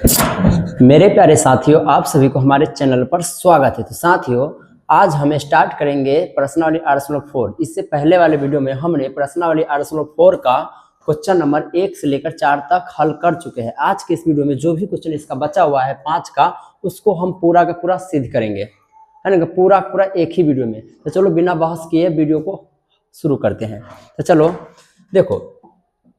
मेरे प्यारे साथियों, आप सभी को हमारे चैनल पर स्वागत है। तो साथियों, आज हम स्टार्ट करेंगे प्रश्नावली 8.4। इससे पहले वाले वीडियो में हमने प्रश्नावली 8.4 का क्वेश्चन नंबर 1 से लेकर 4 तक हल कर चुके हैं। आज के इस वीडियो में जो भी क्वेश्चन इसका बचा हुआ है 5 का, उसको हम पूरा का पूरा सिद्ध करेंगे, है ना, पूरा एक ही वीडियो में। तो चलो बिना बहस किए वीडियो को शुरू करते हैं। तो चलो देखो,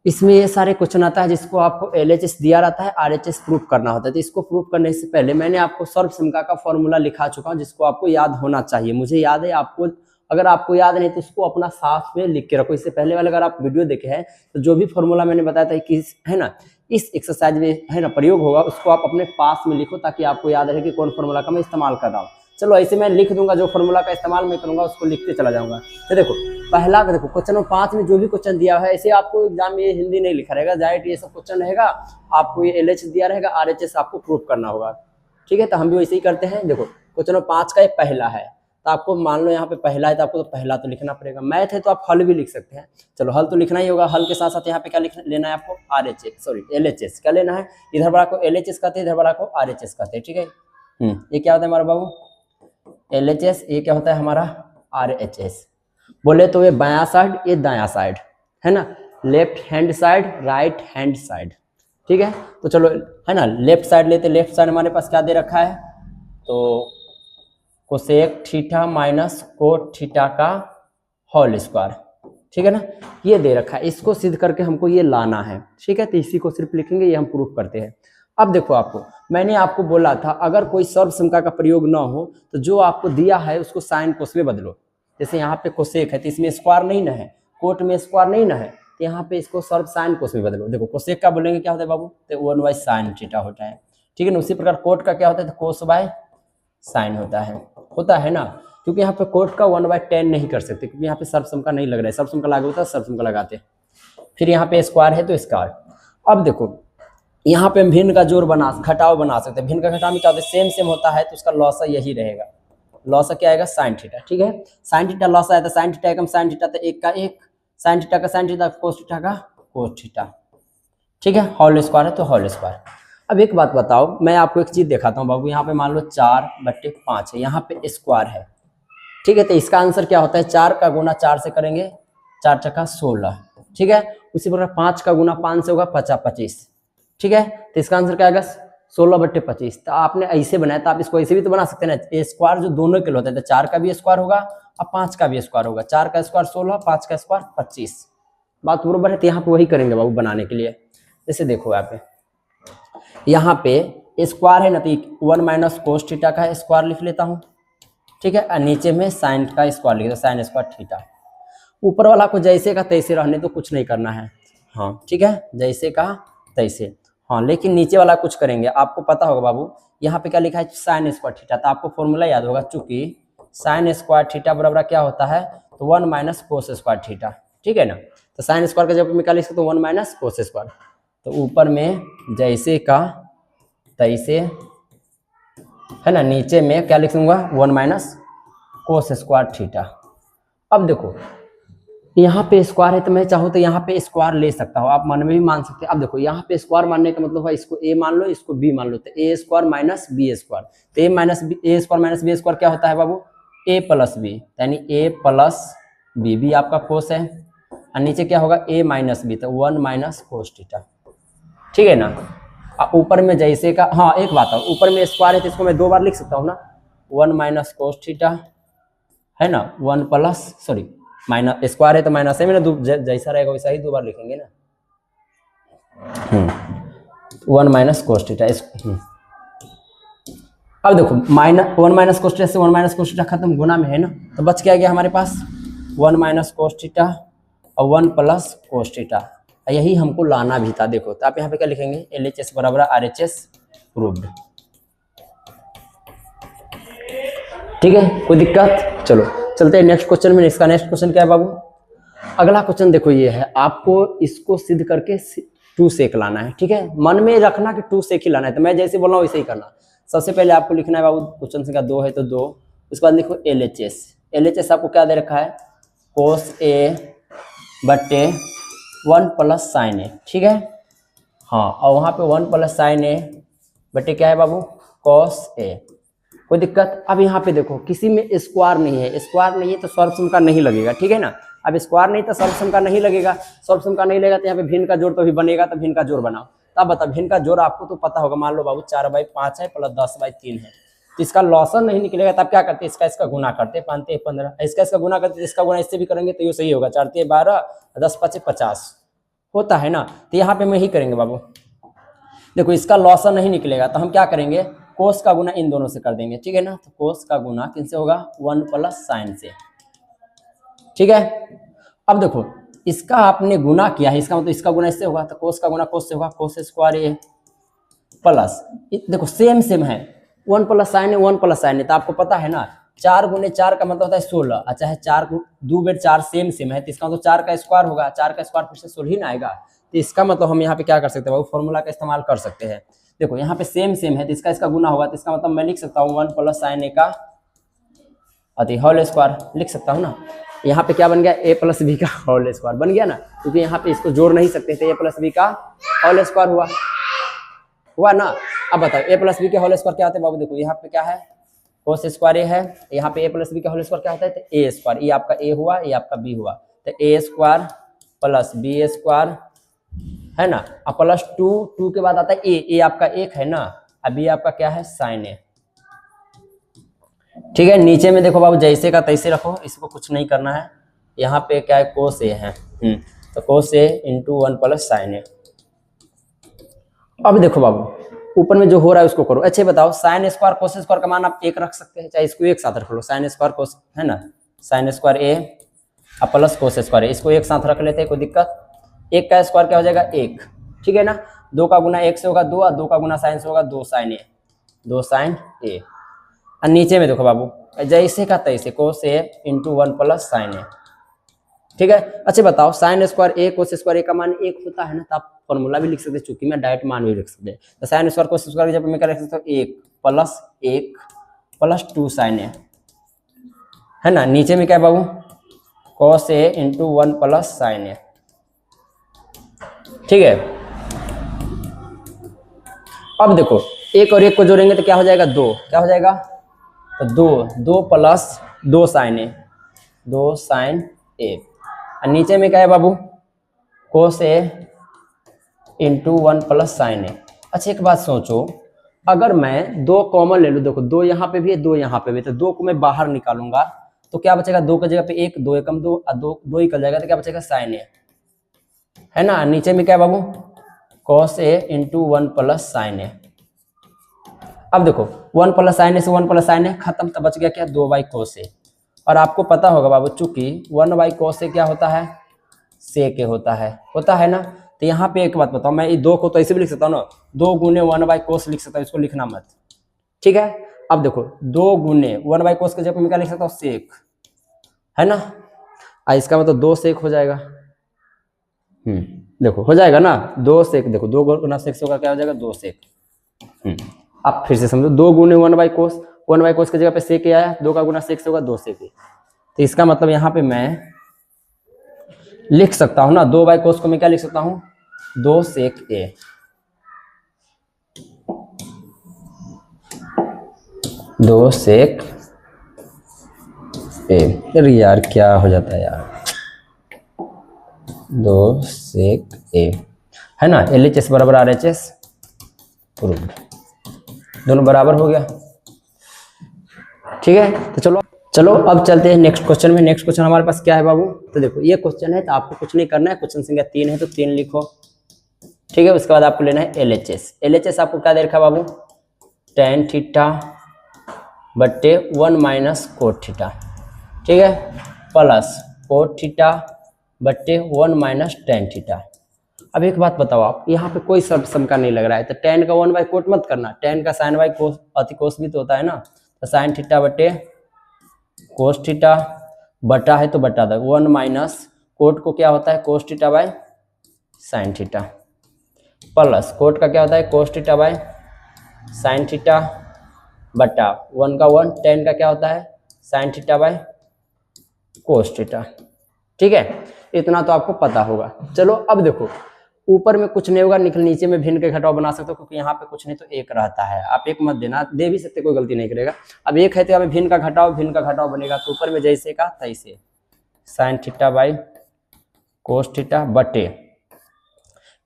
इसमें ये सारे क्वेश्चन आता है जिसको आपको LHS दिया रहता है, RHS प्रूफ करना होता है। तो इसको प्रूफ करने से पहले मैंने आपको सर्वसम्यता का फॉर्मूला लिखा चुका हूँ, जिसको आपको याद होना चाहिए। मुझे याद है, आपको अगर आपको याद नहीं तो उसको अपना साथ में लिख के रखो। इससे पहले वाले अगर आप वीडियो देखे हैं तो जो भी फॉर्मूला मैंने बताया था कि है ना, इस एक्सरसाइज में है ना प्रयोग होगा, उसको आप अपने पास में लिखो ताकि आपको याद रहे कि कौन फॉर्मूला का मैं इस्तेमाल कर रहा हूँ। चलो ऐसे मैं लिख दूंगा, जो फॉर्मूला का इस्तेमाल मैं करूंगा उसको लिखते चला जाऊंगा। तो देखो पहला देखो क्वेश्चन नंबर 5 में जो भी क्वेश्चन दिया है, ऐसे आपको एग्जाम में ये हिंदी नहीं लिखा रहेगा, डायरेक्ट ये सब क्वेश्चन रहेगा। आपको ये LHS दिया रहेगा, RHS आपको प्रूफ करना होगा। ठीक है, तो हम भी वैसे ही करते हैं। देखो क्वेश्चन नंबर 5 का ये पहला है, तो आपको मान लो यहाँ पे पहला है तो आपको तो पहला तो लिखना पड़ेगा। मैथ है तो आप हल भी लिख सकते हैं। चलो हल तो लिखना ही होगा। हल के साथ साथ यहाँ पे क्या लेना है आपको, LHS क्या लेना है। इधर बड़ा को LHS कहते हैं, इधर बड़ा को RHS कहते हैं। ठीक है, ये क्या होता है हमारा बाबू, LHS, ये क्या होता है हमारा RHS। बोले तो ये बायां साइड, ये दायां साइड, है ना, left hand side, right hand side. ठीक है, तो चलो है ना, लेफ्ट साइड लेते। लेफ्ट साइड हमारे पास क्या दे रखा है, तो cosec theta minus cot theta का होल स्क्वायर। ठीक है ना, ये दे रखा है। इसको सिद्ध करके हमको ये लाना है। ठीक है, तो इसी को सिर्फ लिखेंगे, ये हम प्रूफ करते हैं। अब देखो, आपको मैंने आपको बोला था अगर कोई सर्वसम्यता का प्रयोग ना हो तो जो आपको दिया है उसको साइन कोस में बदलो। जैसे यहाँ पे कोसेक है तो इसमें स्क्वायर नहीं ना है, कोट में स्क्वायर नहीं ना है, तो यहाँ पे इसको सर्व साइन कोस में बदलो। देखो कोसेक का बोलेंगे क्या होता है बाबू, तो 1/sin थीटा होता है। ठीक है ना, उसी प्रकार कोट का क्या होता है, तो cos/sin होता है ना, क्योंकि यहाँ पे कोट का 1/tan नहीं कर सकते, क्योंकि यहाँ पे सर्वसम्यता नहीं लग रहा है। सर्वसम्यता लागू होता है, सर्वसम्यता लगाते हैं। फिर यहाँ पे स्क्वायर है तो स्क्वायर। अब देखो यहाँ पे हम भिन्न का जोड़ घटाव बना सकते हैं। भिन्न का घटाव में क्या होता है, सेम होता है, तो उसका लॉसा यही रहेगा। लॉसा क्या आएगा, साइन थीटा। ठीक है, साइन थीटा लॉसा है तो साइन थीटा एकम साइन थीटा, तो 1 का 1, साइन थीटा का साइन थीटा, कोस थीटा का कोस थीटा। ठीक है, होल स्क्वायर है तो होल स्क्वायर। अब एक बात बताओ, मैं आपको एक चीज दिखाता हूँ बाबू। यहाँ पे मान लो 4/5 है, यहाँ पे स्क्वायर है। ठीक है, तो इसका आंसर क्या होता है, 4 का गुना 4 से करेंगे, 4 चक्का 16। ठीक है, उसी प्रकार 5 का गुना 5 से होगा 50/25। ठीक है, तो इसका आंसर क्या आएगा, 16/25। तो आपने ऐसे बनाया, तो आप इसको ऐसे भी तो बना सकते हैं ना। ये स्क्वायर जो दोनों के लिए होता है, तो 4 का भी स्क्वायर होगा और 5 का भी स्क्वायर होगा। 4 का स्क्वायर 16, 5 का स्क्वायर 25। बात बरोबर है। तो यहाँ पे वही करेंगे बाबू बनाने के लिए। जैसे देखो यहाँ पे स्क्वायर है ना, तो 1 - cos थीटा का स्क्वायर लिख लेता हूँ। ठीक है, और नीचे में साइन का स्क्वायर लिख, साइन स्क्वायर थीटा। ऊपर वाला को जैसे का तैसे रहने तो कुछ नहीं करना है। हाँ ठीक है, जैसे का तैसे। हाँ, लेकिन नीचे वाला कुछ करेंगे। आपको पता होगा बाबू, यहाँ पे क्या लिखा है, साइन स्क्वायर थीटा। तो आपको फॉर्मूला याद होगा, चूंकि साइन स्क्वायर थीटा बराबर क्या होता है, तो 1 - cos स्क्वायर थीटा। ठीक है ना, तो साइन स्क्वायर का जब में क्या लिख सकते, तो 1 - cos स्क्वायर। तो ऊपर में जैसे का तैसे, है ना, नीचे में क्या लिख दूंगा, 1 - cos स्क्वायर थीटा। अब देखो यहाँ पे स्क्वायर है, तो मैं चाहूँ तो यहाँ पे स्क्वायर ले सकता हूँ, आप मन में भी मान सकते हैं। अब देखो यहाँ पे स्क्वायर मानने का मतलब है, इसको a मान लो, इसको b मान लो, तो a square minus b square. तो a square minus b square क्या होता है बाबू, a प्लस b, यानी a प्लस b, भी आपका कोस है, और नीचे क्या होगा, a माइनस b, तो 1 - cos थीटा। ठीक है ना, ऊपर में जैसे का, हाँ एक बात है, ऊपर में स्क्वायर है तो इसको मैं 2 बार लिख सकता हूँ ना, 1 - cos थीटा, है ना, 1 प्लस सॉरी माइनस, स्क्वायर है तो माइनस है, मेरा जैसा रहेगा वैसा ही 2 बार लिखेंगे ना। 1 - cos थीटा। अब देखो 1 - cos थीटा से 1 - cos थीटा खत्म, गुना में है ना, तो बच क्या गया हमारे पास, 1 - cos थीटा और 1 प्लस cos थीटा। यही हमको लाना भी था। देखो तो आप यहाँ पे क्या लिखेंगे, LHS बराबर RHS प्रूव्ड। ठीक है, कोई दिक्कत। चलो चलते हैं नेक्स्ट क्वेश्चन में। इसका नेक्स्ट क्वेश्चन क्या है बाबू, अगला क्वेश्चन देखो ये है, आपको इसको सिद्ध करके 2 सेक लाना है। ठीक है, मन में रखना कि 2 सेक ही लाना है, तो मैं जैसे बोल रहा हूँ वैसे ही करना। सबसे पहले आपको लिखना है बाबू, क्वेश्चन संख्या 2 है तो 2, उसके बाद लिखो LHS। LHS आपको क्या दे रखा है, cos A/1 + sin A। ठीक है, हाँ, और वहाँ पे 1 + sin A बटे क्या है बाबू, कॉस ए। कोई दिक्कत? अब यहाँ पे देखो किसी में स्क्वायर नहीं है, स्क्वायर नहीं है तो सर्वसम का नहीं लगेगा, ठीक है ना। अब स्क्वायर नहीं तो सर्वसम का नहीं लगेगा, सर्वसम का नहीं लगेगा तो यहाँ पे भिन्न का जोड़ तो भी बनेगा, तो भिन्न का जोड़ बनाओ। तब बता, भिन्न का जोड़ आपको तो पता होगा, मान लो बाबू 4/5 है प्लस 10/3 है, तो इसका लॉसन नहीं निकलेगा, तब क्या करते, इसका गुना करते, 5 15, इसका गुना करते, इसका गुना इससे भी करेंगे तो ये सही होगा, 4 12, 10 5 50 होता है ना। तो यहाँ पे मैं ही करेंगे बाबू, देखो इसका लॉसन नहीं निकलेगा तो हम क्या करेंगे, कोस का गुना इन दोनों से कर देंगे, ठीक है ना। तो कोस का गुना किनसे होगा, 1 प्लस साइन से, ठीक है। अब देखो इसका आपने गुना किया है, इसका मतलब इसका गुना इससे होगा, तो कोस का गुना कोस से होगा, कोस स्क्वायर ए प्लस, देखो सेम सेम है, 1 प्लस साइन है 1 प्लस साइन है, तो आपको पता है ना 4 गुने 4 का मतलब होता है 16। अच्छा है 4 2 बेर 4 सेम सेम है, तो इसका मतलब 4 का स्क्वायर होगा, 4 का स्क्वायर फिर से 16 ही ना आएगा। तो इसका मतलब हम यहाँ पे क्या कर सकते हैं बाबू, फॉर्मूला का इस्तेमाल कर सकते हैं। देखो यहाँ पे सेम सेम है तो इसका गुना होगा, तो इसका मतलब मैं लिख सकता हूँ 1 प्लस साइन ए का अति होल स्क्वायर लिख सकता हूँ ना। यहाँ पे क्या बन गया, a प्लस बी का होल स्क्वायर बन गया ना, क्योंकि यहाँ पे इसको जोड़ नहीं सकते थे, a प्लस बी का होल स्क्वायर हुआ ना। अब बताओ a प्लस बी के होल स्क्वायर क्या होता है बाबू, देखो यहाँ पे क्या है, कोस स्क्वायर ए है, यहाँ पे a प्लस बी का होल स्क्वायर क्या होता है, तो a स्क्वायर, ये आपका a हुआ, ये आपका b हुआ, तो a square plus b square है ना, अब प्लस 2 के बाद आता है a आपका 1 है ना, अभी आपका क्या है साइन ए, ठीक है। नीचे में देखो बाबू जैसे का तैसे रखो, इसको कुछ नहीं करना है। यहाँ पे क्या है, कोस ए है, तो कोस ए इंटू 1 प्लस साइन ए। अब देखो बाबू ऊपर में जो हो रहा है उसको करो। अच्छे बताओ, साइन स्क्वायर कोस स्क्वायर का मान आप 1 रख सकते हैं, चाहे इसको एक साथ रख लो, साइन स्क्वायर कोस है ना, साइन स्क्वायर ए अब प्लस कोस स्क्वायर ए, इसको एक साथ रख लेते हैं, कोई दिक्कत। 1 का स्क्वायर क्या हो जाएगा 1, ठीक है ना। 2 का गुना 1 से होगा 2, और 2 का गुना साइन से होगा 2 साइन ए, 2 साइन ए। और नीचे में देखो बाबू जैसे का तैसे कोस ए इंटू 1 प्लस साइन ए, ठीक है। अच्छा बताओ, साइन स्क्वायर ए कोस स्क्वायर ए का मान 1 होता है ना, तो आप फॉर्मूला भी लिख सकते हैं, चूंकि मैं डायरेक्ट मान भी लिख सकते हैं। तो साइन स्क्वायर कोस स्क्वायर जब मैं क्या लिख सकता हूँ, 1 प्लस 2 साइन ए है ना। नीचे में क्या है बाबू, कोस ए इंटू 1 प्लस साइन ए, ठीक है। अब देखो 1 और 1 को जोड़ेंगे तो क्या हो जाएगा, 2, क्या हो जाएगा, तो 2 प्लस 2 साइन ए, 2 साइन ए। और नीचे में क्या है बाबू, कोस ए इंटू 1 प्लस साइन ए। अच्छा एक बात सोचो, अगर मैं 2 कॉमन ले लूँ, देखो 2 यहाँ पे भी है 2 यहाँ पे भी, तो 2 को मैं बाहर निकालूंगा तो क्या बचेगा, 2 की जगह पे 1, 2 एकम 2, और 2 निकल जाएगा तो क्या बचेगा साइन ए है ना। नीचे में क्या है बाबू, कोस ए इंटू 1 प्लस साइन ए। अब देखो 1 प्लस साइन ए से 1 प्लस साइन ए खत्म, तो बच गया क्या, 2 कोस ए। और आपको पता होगा बाबू चूंकि 1 कोस ए क्या होता है, सेक ए होता है ना। तो यहाँ पे एक बात बताओ, मैं ये 2 को तो ऐसे भी लिख सकता हूँ ना, 2 गुने 1 कोस लिख सकता हूँ, इसको लिखना मत, ठीक है। अब देखो 2 गुने 1 कोस के जगह मैं क्या लिख सकता हूँ, सेक है ना। इसका मतलब 2 सेक हो जाएगा, देखो हो जाएगा ना 2 सेक, देखो 2 गुना सेक से होगा क्या हो जाएगा, 2 सेक। अब फिर से समझो, 2 गुने 1 कोस की जगह पे सेक ए आया, 2 का गुना सेक से होगा 2 सेक ए। तो इसका मतलब यहाँ पे मैं लिख सकता हूँ ना, 2 कोस को मैं क्या लिख सकता हूँ, 2 सेक ए, 2 सेक ए। अरे यार क्या हो जाता है यार, 2 सेक ए है ना, LHS बराबर RHS प्रूव्ड, दोनों बराबर हो गया, ठीक है। तो चलो अब चलते हैं नेक्स्ट क्वेश्चन में। नेक्स्ट क्वेश्चन हमारे पास क्या है बाबू, तो देखो ये क्वेश्चन है तो आपको कुछ नहीं करना है, क्वेश्चन संख्या 3 है तो 3 लिखो, ठीक है। उसके बाद आपको लेना है LHS आपको क्या दे रखा है बाबू, tan थीटा बट्टे 1 माइनस कोट थीटा, ठीक है, प्लस कोट थीटा बट्टे 1 माइनस tan थीटा। अब एक बात बताओ, आप यहाँ पे कोई सम का नहीं लग रहा है, तो tan का 1 कोट मत करना, tan का sin कोस अति कोस भी तो होता है ना, तो sin थीटा बटे कोस थीटा बटा है तो बटा दो, 1 माइनस कोट को क्या होता है, cos theta by sin theta, plus coat का क्या होता है, cos theta by sin theta बटा 1 का 1, tan का क्या होता है, sin theta by cos theta, ठीक है। इतना तो आपको पता होगा। चलो अब देखो ऊपर में कुछ नहीं होगा, निकल नीचे में भिन्न के घटाव बना सकते हो, क्योंकि यहाँ पे कुछ नहीं तो एक रहता है। आप एक मत देना, दे भी सकते, कोई गलती नहीं करेगा। अब एक है तो यहाँ पे भिन्न का घटाव बनेगा, तो ऊपर में जैसे का तैसे sine theta by cos theta बटे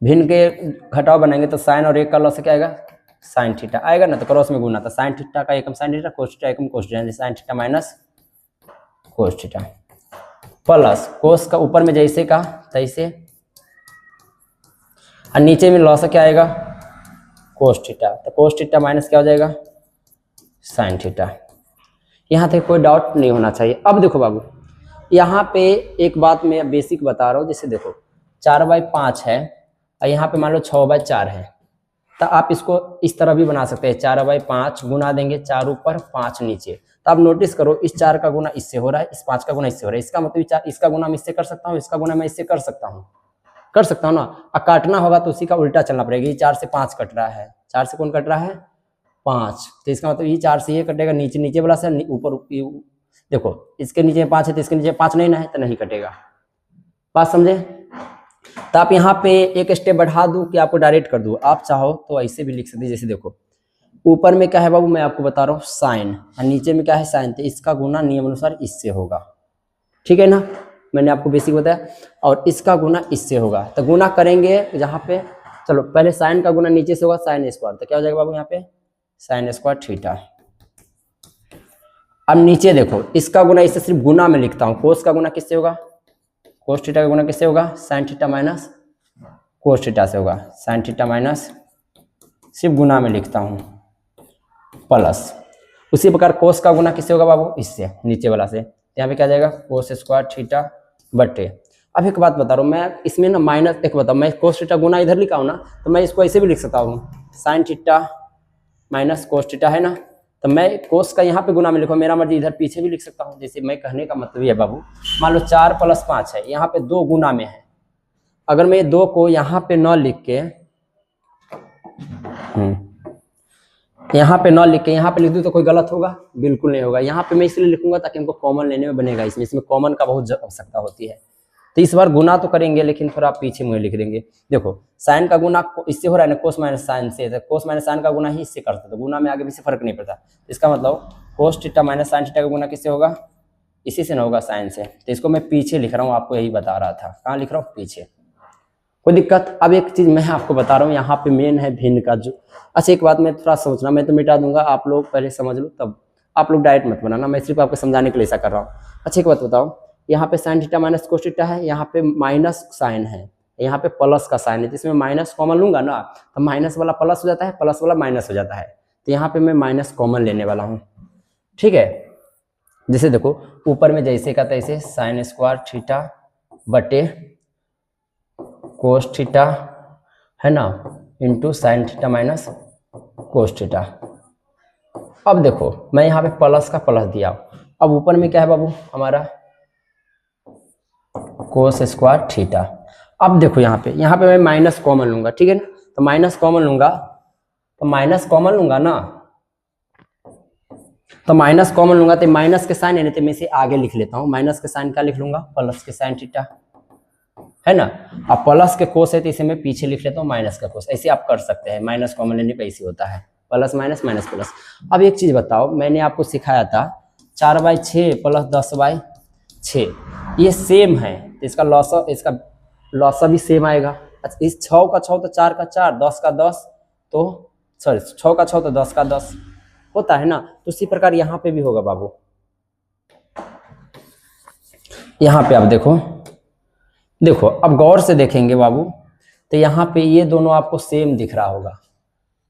भिन्न के घटाव बनाएंगे तो साइन और एक का लॉस क्या आएगा, साइन थीटा आएगा ना, तो क्रॉस में गुना था, साइन थीटा का एकम साइन थीटा, कोस थीटा एकम cos theta, sign theta minus cos theta plus cos का ऊपर में जैसे का तैसे और नीचे में लॉस क्या आएगा, कोस थीटा, तो कोस थीटा माइनस क्या हो जाएगा, साइन थीटा। यहाँ तक कोई डाउट नहीं होना चाहिए। अब देखो बाबू, यहाँ पे एक बात मैं बेसिक बता रहा हूँ, जैसे देखो 4/5 है और यहाँ पे मान लो 6/4 है, तो आप इसको इस तरह भी बना सकते हैं, 4/5 गुना देंगे, 4 ऊपर 5 नीचे। तो आप नोटिस करो, इस 4 का गुना इससे हो रहा है, इस 5 का गुना इससे हो रहा है, इसका मतलब इसका गुना मैं इससे कर सकता हूँ, इसका गुना मैं इससे कर सकता हूँ ना। और काटना होगा तो उसी का उल्टा चलना पड़ेगा। ये 4 से 5 कट रहा है, 4 से कौन कट रहा है, 5, तो इसका मतलब ये 4 से ये कटेगा, नीचे वाला से ऊपर, देखो इसके नीचे 5 है तो इसके नीचे 5 नहीं ना है, तो नहीं कटेगा। बात समझे? तो आप यहाँ पे एक स्टेप बढ़ा दूं कि आपको डायरेक्ट कर दूं, आप चाहो तो ऐसे भी लिख सकते हैं। जैसे देखो ऊपर में क्या है बाबू, मैं आपको बता रहा हूँ साइन, और नीचे में क्या है साइन, तो इसका गुना नियम अनुसार इससे होगा, ठीक है ना, मैंने आपको बेसिक बताया। और इसका गुना इससे होगा, तो गुना करेंगे जहाँ पे, चलो पहले साइन का गुना नीचे से होगा साइन स्क्वायर, तो क्या हो जाएगा बाबू यहाँ पे साइन स्क्वायर थीटा। अब नीचे देखो, इसका गुना इससे सिर्फ गुना में लिखता हूँ, कोस का गुना किससे होगा, कोस थीटा का गुना किससे होगा, sign theta minus cos theta से होगा, साइन थीटा माइनस सिर्फ गुना में लिखता हूँ प्लस, उसी प्रकार कोस का गुना किससे होगा बाबू, इससे नीचे वाला से, यहाँ पे क्या जाएगा कोस स्क्वायर थीटा बटे। अब एक बात बता रहा हूँ मैं, इसमें ना माइनस एक बताओ, मैं कोस थीटा गुना इधर लिखा हूँ ना, तो मैं इसको ऐसे भी लिख सकता हूँ, sign theta minus cos theta है ना, तो मैं कोस का यहाँ पे गुना में लिखूँ, मेरा मर्जी इधर पीछे भी लिख सकता हूँ। जैसे मैं कहने का मतलब ये है बाबू, मान लो 4 + 5 है, यहाँ पे 2 गुना में है, अगर मैं 2 को यहाँ पे न लिख के यहाँ पे लिख दूँ तो कोई गलत होगा, बिल्कुल नहीं होगा। यहाँ पे मैं इसलिए लिखूंगा ताकि हमको कॉमन लेने में बनेगा, इसमें कॉमन का बहुत आवश्यकता होती है। तो इस बार गुना तो करेंगे, लेकिन थोड़ा पीछे मुझे लिख देंगे। देखो साइन का गुना इससे हो रहा है ना, कोस माइनस साइन से, तो कोस माइनस साइन का गुना ही इससे करते, तो गुना में आगे पीछे फर्क नहीं पड़ता। इसका मतलब cos theta minus sine theta का गुना किससे होगा, इसी से ना होगा, साइन से। तो इसको मैं पीछे लिख रहा हूँ, आपको यही बता रहा था, कहाँ लिख रहा हूँ, पीछे, कोई दिक्कत। अब एक चीज मैं आपको बता रहा हूँ, यहाँ पे मेन है भिन्न का जो, अच्छा एक बात मैं थोड़ा सोचना, मैं तो मिटा दूंगा, आप लोग पहले समझ लो, तब आप लोग डायरेक्ट मत बनाना, मैं सिर्फ आपको समझाने के लिए ऐसा कर रहा हूँ। अच्छा एक बात बताओ, यहाँ पे sine theta minus cos theta है, यहाँ पे माइनस साइन है, यहाँ पे प्लस का साइन है, तो इसमें माइनस कॉमन लूंगा ना, तो माइनस वाला प्लस हो जाता है, प्लस वाला माइनस हो जाता है, तो यहाँ पे मैं माइनस कॉमन लेने वाला हूँ, ठीक है। जैसे देखो ऊपर में जैसे का तैसे साइन स्क्वायर थीटा बटे कोस थीटा है ना, into sine theta minus cos theta. अब देखो मैं यहाँ पे प्लस का प्लस दिया, अब ऊपर में क्या है बाबू हमारा कोस स्क्वायर थीटा। अब देखो यहाँ पे मैं माइनस कॉमन लूंगा, ठीक है ना, तो माइनस कॉमन लूंगा ना, तो माइनस कॉमन लूंगा तो माइनस के साइन है, तो मैं इसे आगे लिख लेता हूँ, माइनस के साइन क्या लिख लूंगा, प्लस के साइन थीटा है ना, अब प्लस के कोस है तो इसे मैं पीछे लिख लेता हूँ माइनस का कोस, ऐसे आप कर सकते हैं, माइनस कॉमन लेने पे ऐसे होता है, प्लस माइनस माइनस प्लस। अब एक चीज बताओ, मैंने आपको सिखाया था 4/6 + 10/6 ये सेम है, तो इसका लॉस भी सेम आएगा। अच्छा इस 6 का 6 तो 4 का 4, 10 का 10 तो सॉरी 6 का 6 तो 10 का 10 होता है ना, तो उसी प्रकार यहाँ पे भी होगा बाबू। यहाँ पे आप देखो अब गौर से देखेंगे बाबू, तो यहाँ पे ये दोनों आपको सेम दिख रहा होगा,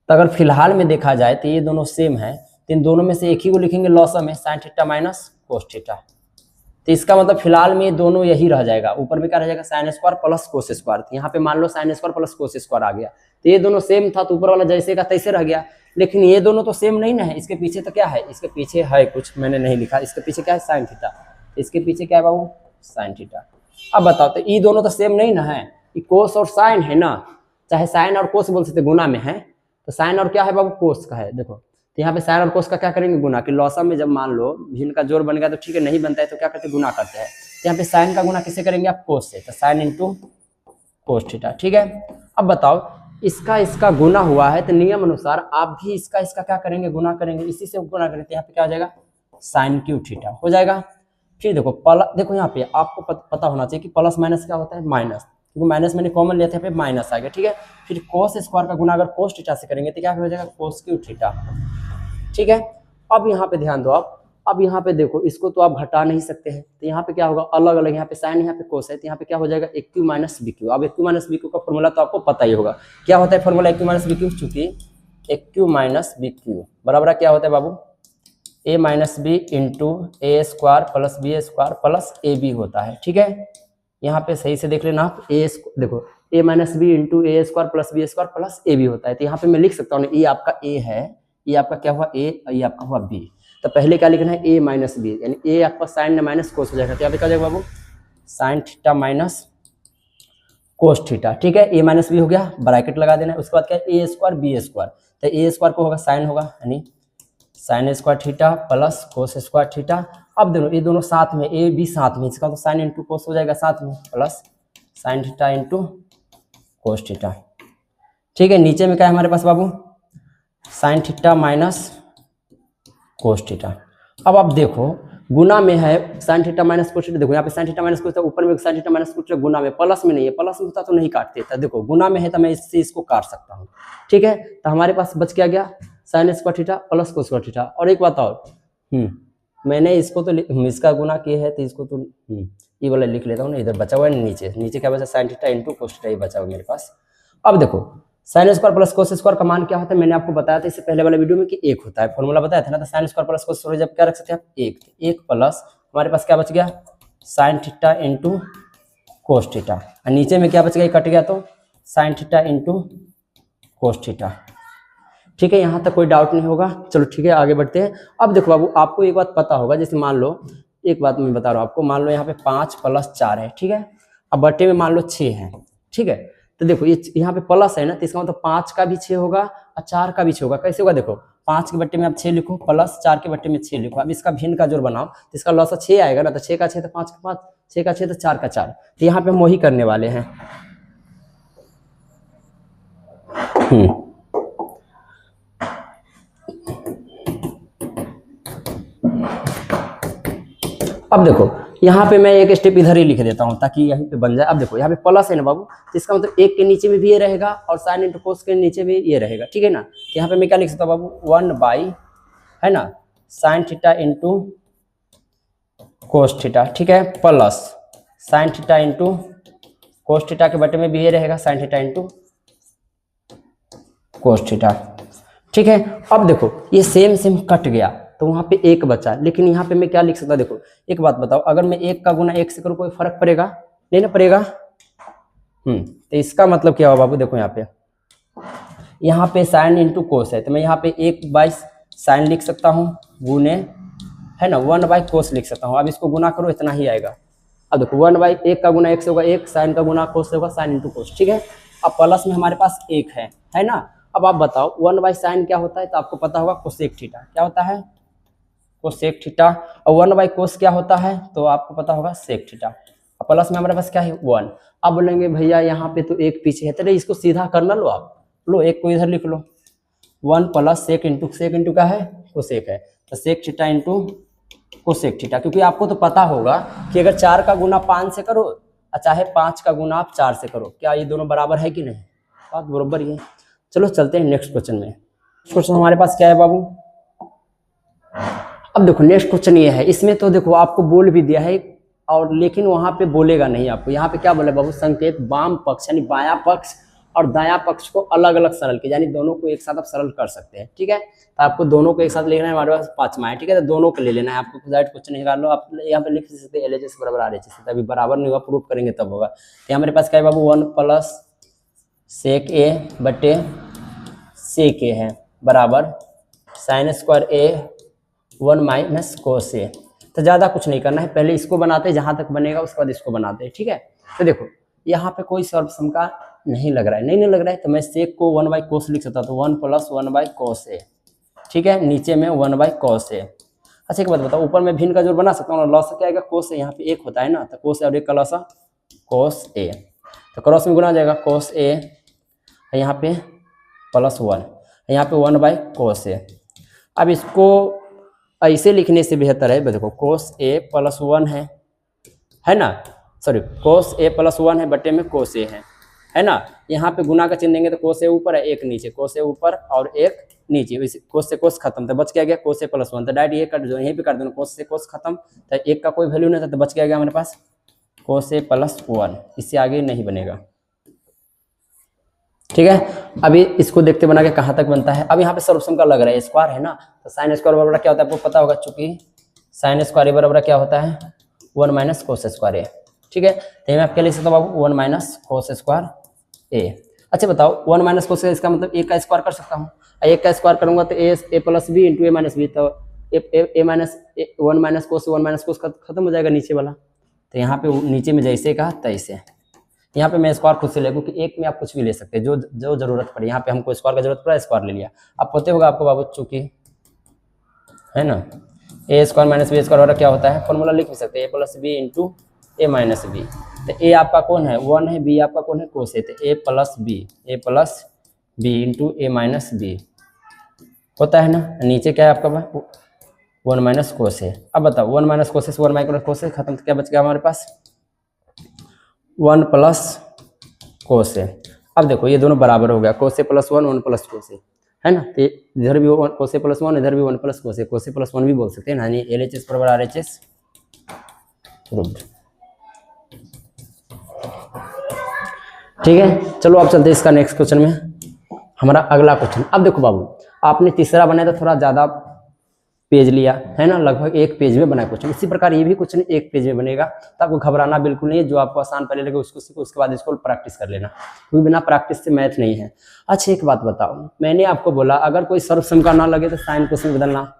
तो अगर फिलहाल में देखा जाए तो ये दोनों सेम है, तो इन दोनों में से एक ही को लिखेंगे लॉस में, sine theta minus cos theta, तो इसका मतलब फिलहाल में ये दोनों यही रह जाएगा, ऊपर में क्या रह जाएगा sine square plus cos square, तो यहाँ पे मान लो sine square plus cos square आ गया, तो ये दोनों सेम था, तो ऊपर वाला जैसे का तैसे रह गया, लेकिन ये दोनों तो सेम नहीं ना है, इसके पीछे तो क्या है, इसके पीछे है कुछ मैंने नहीं लिखा, इसके पीछे क्या है साइन थीटा, इसके पीछे क्या है बाबू साइन थीटा। अब बताओ तो ये दोनों तो सेम नहीं ना है, ये कोस और साइन है ना, चाहे साइन और कोस बोल सकते गुना में है, तो साइन और क्या है बाबू कोस का है। देखो तो यहाँ पे साइन और कोस का क्या करेंगे गुना, कि लॉसम में जब मान लो भिन्न का जोड़ बन गया तो ठीक है, नहीं बनता है तो क्या करते गुना करते हैं, तो यहाँ पे साइन का गुना किससे करेंगे आप कोस से, तो साइन इंटू कोस थीटा। ठीक है, अब बताओ इसका गुना हुआ है तो नियम अनुसार आप भी इसका क्या करेंगे, गुना करेंगे, इसी से गुना करेंगे तो यहाँ पे क्या हो जाएगा, साइन क्यू थीटा हो जाएगा। फिर देखो यहाँ पे आपको पता होना चाहिए कि प्लस माइनस क्या होता है, माइनस, क्योंकि माइनस मैंने कॉमन लिया था, यहाँ पे माइनस आ गया। ठीक है, फिर कोस स्क्वायर का गुना अगर कोस थीटा से करेंगे तो क्या हो जाएगा, कोस क्यू थीटा। ठीक है, अब यहाँ पे ध्यान दो आप, अब यहाँ पे देखो इसको तो आप घटा नहीं सकते हैं, तो यहाँ पे क्या होगा, अलग अलग, यहाँ पे साइन यहाँ पे कोस है, तो यहाँ पे क्या हो जाएगा, A cube minus B cube. अब A cube minus B cube का फॉर्मूला तो आपको पता ही होगा, क्या होता है formula A cube minus B cube, चूंकि A cube minus B cube बराबर क्या होता है बाबू, A minus B into A square plus B square plus A B होता है। ठीक है, यहाँ पे सही से देख लेना आप, देखो A minus B into A square plus B square plus A B होता है, तो यहाँ पे मैं लिख सकता हूँ, ये आपका ए है, ये आपका क्या हुआ ए, ये आपका हुआ बी, तो पहले क्या लिखना है, ए माइनस बी, यानी ए आपका साइन माइनस कोस हो जाएगा, तो यहाँ पे क्या जाएगा बाबू, sine theta minus cos theta. ठीक है, ए माइनस बी हो गया, ब्रैकेट लगा देना है, उसके बाद क्या है, ए स्क्वायर बी स्क्वायर, तो ए स्क्वायर को होगा साइन होगा, यानी sine square theta plus cos square theta. अब दोनों ये दोनों साथ में, ए बी साथ में, इसका तो साइन इंटू कोस हो जाएगा साथ में, plus sine theta into cos theta. ठीक है, नीचे में क्या है हमारे पास बाबू, sine theta minus cos theta. अब आप देखो गुना में है sine theta minus cos theta, देखो यहाँ पे साइन थीटा माइनस कोस, ऊपर में sine theta minus cos theta, गुना में, प्लस में नहीं है, प्लस में होता तो नहीं काटते था, देखो गुना में है तो मैं इससे इसको काट सकता हूँ। ठीक है, तो हमारे पास बच क्या गया, sine square theta plus cos square theta. और एक बात और, मैंने इसको तो इसका गुना किया है, तो इसको तो ये वाला लिख लेता हूँ ना, इधर बचा हुआ है, नीचे क्या बचा, sign theta into cos theta, ये बचा हुआ मेरे पास। अब देखो sign square plus cos square का मान क्या होता है, मैंने आपको बताया था इससे पहले वाले वीडियो में कि 1 होता है, फॉर्मूला बताया था ना, तो sign square plus cos square जब क्या रख सकते हैं आप, 1 प्लस हमारे पास क्या बच गया, sign theta into cos theta, और नीचे में क्या बच गया, कट गया तो sign theta into cos theta. ठीक है, यहाँ तक कोई डाउट नहीं होगा, चलो ठीक है आगे बढ़ते हैं। अब देखो बाबू आपको एक बात पता होगा, जैसे मान लो, एक बात मैं बता रहा हूँ आपको, मान लो यहाँ पे 5 प्लस 4 है, ठीक है, अब बट्टे में मान लो 6 है। ठीक है, तो देखो ये यहाँ पे प्लस है ना, तो इसका मतलब 5 का भी 6 होगा और 4 का भी 6 होगा। कैसे होगा, देखो 5 के बट्टे में आप 6 लिखो प्लस 4 के बट्टे में 6 लिखो, अब इसका भिन्न का जोड़ बनाओ तो इसका लॉस 6 आएगा ना, तो 6 का 6 तो 5 का 5, 6 का 6 तो 4 का 4, तो यहाँ पे हम वही करने वाले हैं। अब देखो यहाँ पे मैं एक स्टेप इधर ही लिख देता हूँ ताकि यहीं पे बन जाए। अब देखो यहाँ पे प्लस है ना बाबू, तो इसका मतलब 1 के नीचे में भी ये रहेगा और साइन इंटू कोस के नीचे भी ये रहेगा। ठीक है ना, तो यहाँ पे मैं क्या लिख सकता हूँ बाबू, 1 बाई है ना sign theta into cos theta. ठीक है, plus sine theta into cos theta के बटे में भी ये रहेगा sign theta into cos theta. ठीक है, अब देखो ये सेम कट गया तो वहां पे 1 बचा, लेकिन यहाँ पे मैं क्या लिख सकता, देखो एक बात बताओ, अगर मैं 1 का गुना 1 से करूँ कोई फर्क पड़ेगा नहीं ना पड़ेगा। तो इसका मतलब क्या हुआ बाबू, देखो यहाँ पे साइन इंटू कोस है, तो मैं यहाँ पे 1 बाई साइन लिख सकता हूँ, गुने है ना 1 बाई कोस लिख सकता हूँ। अब इसको गुना करो इतना ही आएगा। अब देखो 1 बाई 1 का गुना 1 से होगा 1, साइन का गुना कोस से होगा साइन इंटू कोस। ठीक है, अब प्लस में हमारे पास 1 है ना। अब आप बताओ 1 बाई साइन क्या होता है, तो आपको पता होगा कोसेक थीटा क्या होता है, कोसेक थीटा, और 1 बाई कोस क्या होता है तो आपको पता होगा सेक थीटा। अब प्लस में हमारे पास क्या है 1। अब बोलेंगे भैया यहाँ पे तो 1 पीछे है, तो इसको सीधा करना लो, आप लो 1 को इधर लिख लो, 1 प्लस सेक इंटू क्या है कोसेक है, तो sec theta into cosec theta. क्योंकि आपको तो पता होगा कि अगर 4 का गुना 5 से करो और चाहे 5 का गुना आप 4 से करो, क्या ये दोनों बराबर है कि नहीं, बात बराबर ही है। चलो चलते हैं नेक्स्ट क्वेश्चन में। क्वेश्चन हमारे पास क्या है बाबू, अब देखो नेक्स्ट क्वेश्चन ये है, इसमें तो देखो आपको बोल भी दिया है और लेकिन वहां पे बोलेगा नहीं आपको। यहाँ पे क्या बोले बाबू, संकेत वाम पक्ष यानी बायां पक्ष और दायां पक्ष को अलग अलग सरल के, यानी दोनों को एक साथ आप सरल कर सकते हैं। ठीक है, तो आपको दोनों को एक साथ लिखना है, हमारे पास 5वां है। ठीक है, तो दोनों को ले लेना है आपको, डायरेक्ट क्वेश्चन निकाल लो आप, यहाँ पे लिख सकते हैं LHS बराबर RHS, अभी बराबर नहीं होगा, प्रूफ करेंगे तब होगा। तो हमारे पास क्या है बाबू, 1 प्लस सेक ए बटे सेक ए है बराबर साइन स्क्वायर ए 1 माइनस कोस ए। तो ज़्यादा कुछ नहीं करना है, पहले इसको बनाते हैं, जहाँ तक बनेगा उसके बाद इसको बनाते हैं। ठीक है, तो देखो यहाँ पे कोई सर्वसम का नहीं लग रहा है, नहीं लग रहा है, तो मैं सेक को 1 बाई कोस लिख सकता, तो 1 प्लस 1 बाई कोस ए। ठीक है, नीचे में 1 बाई कोस ए। अच्छा एक बात बताओ, ऊपर में भिन्न का जोड़ बना सकता हूँ, लॉस क्या आएगा, कोस ए, यहाँ पे 1 होता है ना, तो कोस ए और 1 का लॉस कोस ए। तो क्रॉस में गुना हो जाएगा कोस ए, यहाँ पे प्लस 1, यहाँ पे 1/cos ए। अब इसको ऐसे लिखने से बेहतर है, देखो कोस ए प्लस 1 है ना, सॉरी कोस ए प्लस 1 है बटे में कोस ए है ना। यहाँ पे गुना का चिन्ह देंगे तो कोस ए ऊपर है, एक नीचे, कोस ए ऊपर और एक नीचे, इस कोस से कोस खत्म, तो बच क्या गया कोस ए प्लस 1, तो डायरेक्ट ये कट दो, यहीं पे कर दो, कोस से कोस खत्म, तो एक का कोई वैल्यू नहीं था, तो बच क्या गया हमारे पास कोस ए प्लस 1, इससे आगे नहीं बनेगा। ठीक है, अभी इसको देखते बना के कहाँ तक बनता है। अब यहाँ पे सर्वसम का लग रहा है, स्क्वायर है ना, तो साइन स्क्वायर बराबर क्या होता है आपको पता होगा, चूंकि साइन स्क्वायर बराबर क्या होता है 1 माइनस कोस स्क्वायर ए। ठीक है, तो मैं आपके लिख सकता हूँ बाबू 1 माइनस कोस स्क्वायर ए। अच्छा बताओ 1 माइनस कोस, इसका मतलब ए का स्क्वायर कर सकता हूँ, ए का स्क्वायर करूंगा तो ए plus B into A minus B, तो ए माइनस 1 माइनस कोस खत्म हो जाएगा नीचे वाला। तो यहाँ पे नीचे में जैसे कहा तैसे, यहाँ पे मैं स्क्वायर खुद से ले, क्योंकि एक में आप कुछ भी ले सकते हैं, जो जरूरत पड़े। यहाँ पे हमको स्क्वायर का जरूरत पड़ा, स्क्वायर ले लिया। अब पता होगा आपको बाबू, चूंकि है ना ए स्क्वायर माइनस बी स्क्वायर क्या होता है, फॉर्मूला लिख भी सकते हैं, ए plus B into A minus B. तो ए आपका कौन है 1 है, बी आपका कौन है कोस है, तो ए plus B into A minus B होता है ना। नीचे क्या है आपका 1 माइनस कोस है। अब बताओ 1 माइनस कोस से 1 माइनस कोस से खत्म, तो क्या बच गया हमारे पास 1 प्लस कोस है। अब देखो ये दोनों बराबर हो गया, कोस प्लस 1 प्लस कोस है ना, तो इधर भी कोस प्लस 1 इधर भी 1 प्लस कोस प्लस 1 भी बोल सकते हैं ना, यानी LHS बराबर RHS प्रूव्ड। ठीक है, चलो अब चलते हैं इसका नेक्स्ट क्वेश्चन में, हमारा अगला क्वेश्चन। अब देखो बाबू, आपने तीसरा बनाया तो थोड़ा ज़्यादा पेज लिया है ना, लगभग 1 पेज में बना क्वेश्चन। इसी प्रकार ये भी क्वेश्चन 1 पेज में बनेगा, तो आपको घबराना बिल्कुल नहीं है, जो आपको आसान पहले लगे उसको सीखो, उसके बाद इसको प्रैक्टिस कर लेना, क्योंकि बिना प्रैक्टिस से मैथ नहीं है। अच्छा एक बात बताओ, मैंने आपको बोला अगर कोई सर्वसम का ना लगे तो साइन कोसाइन बदलना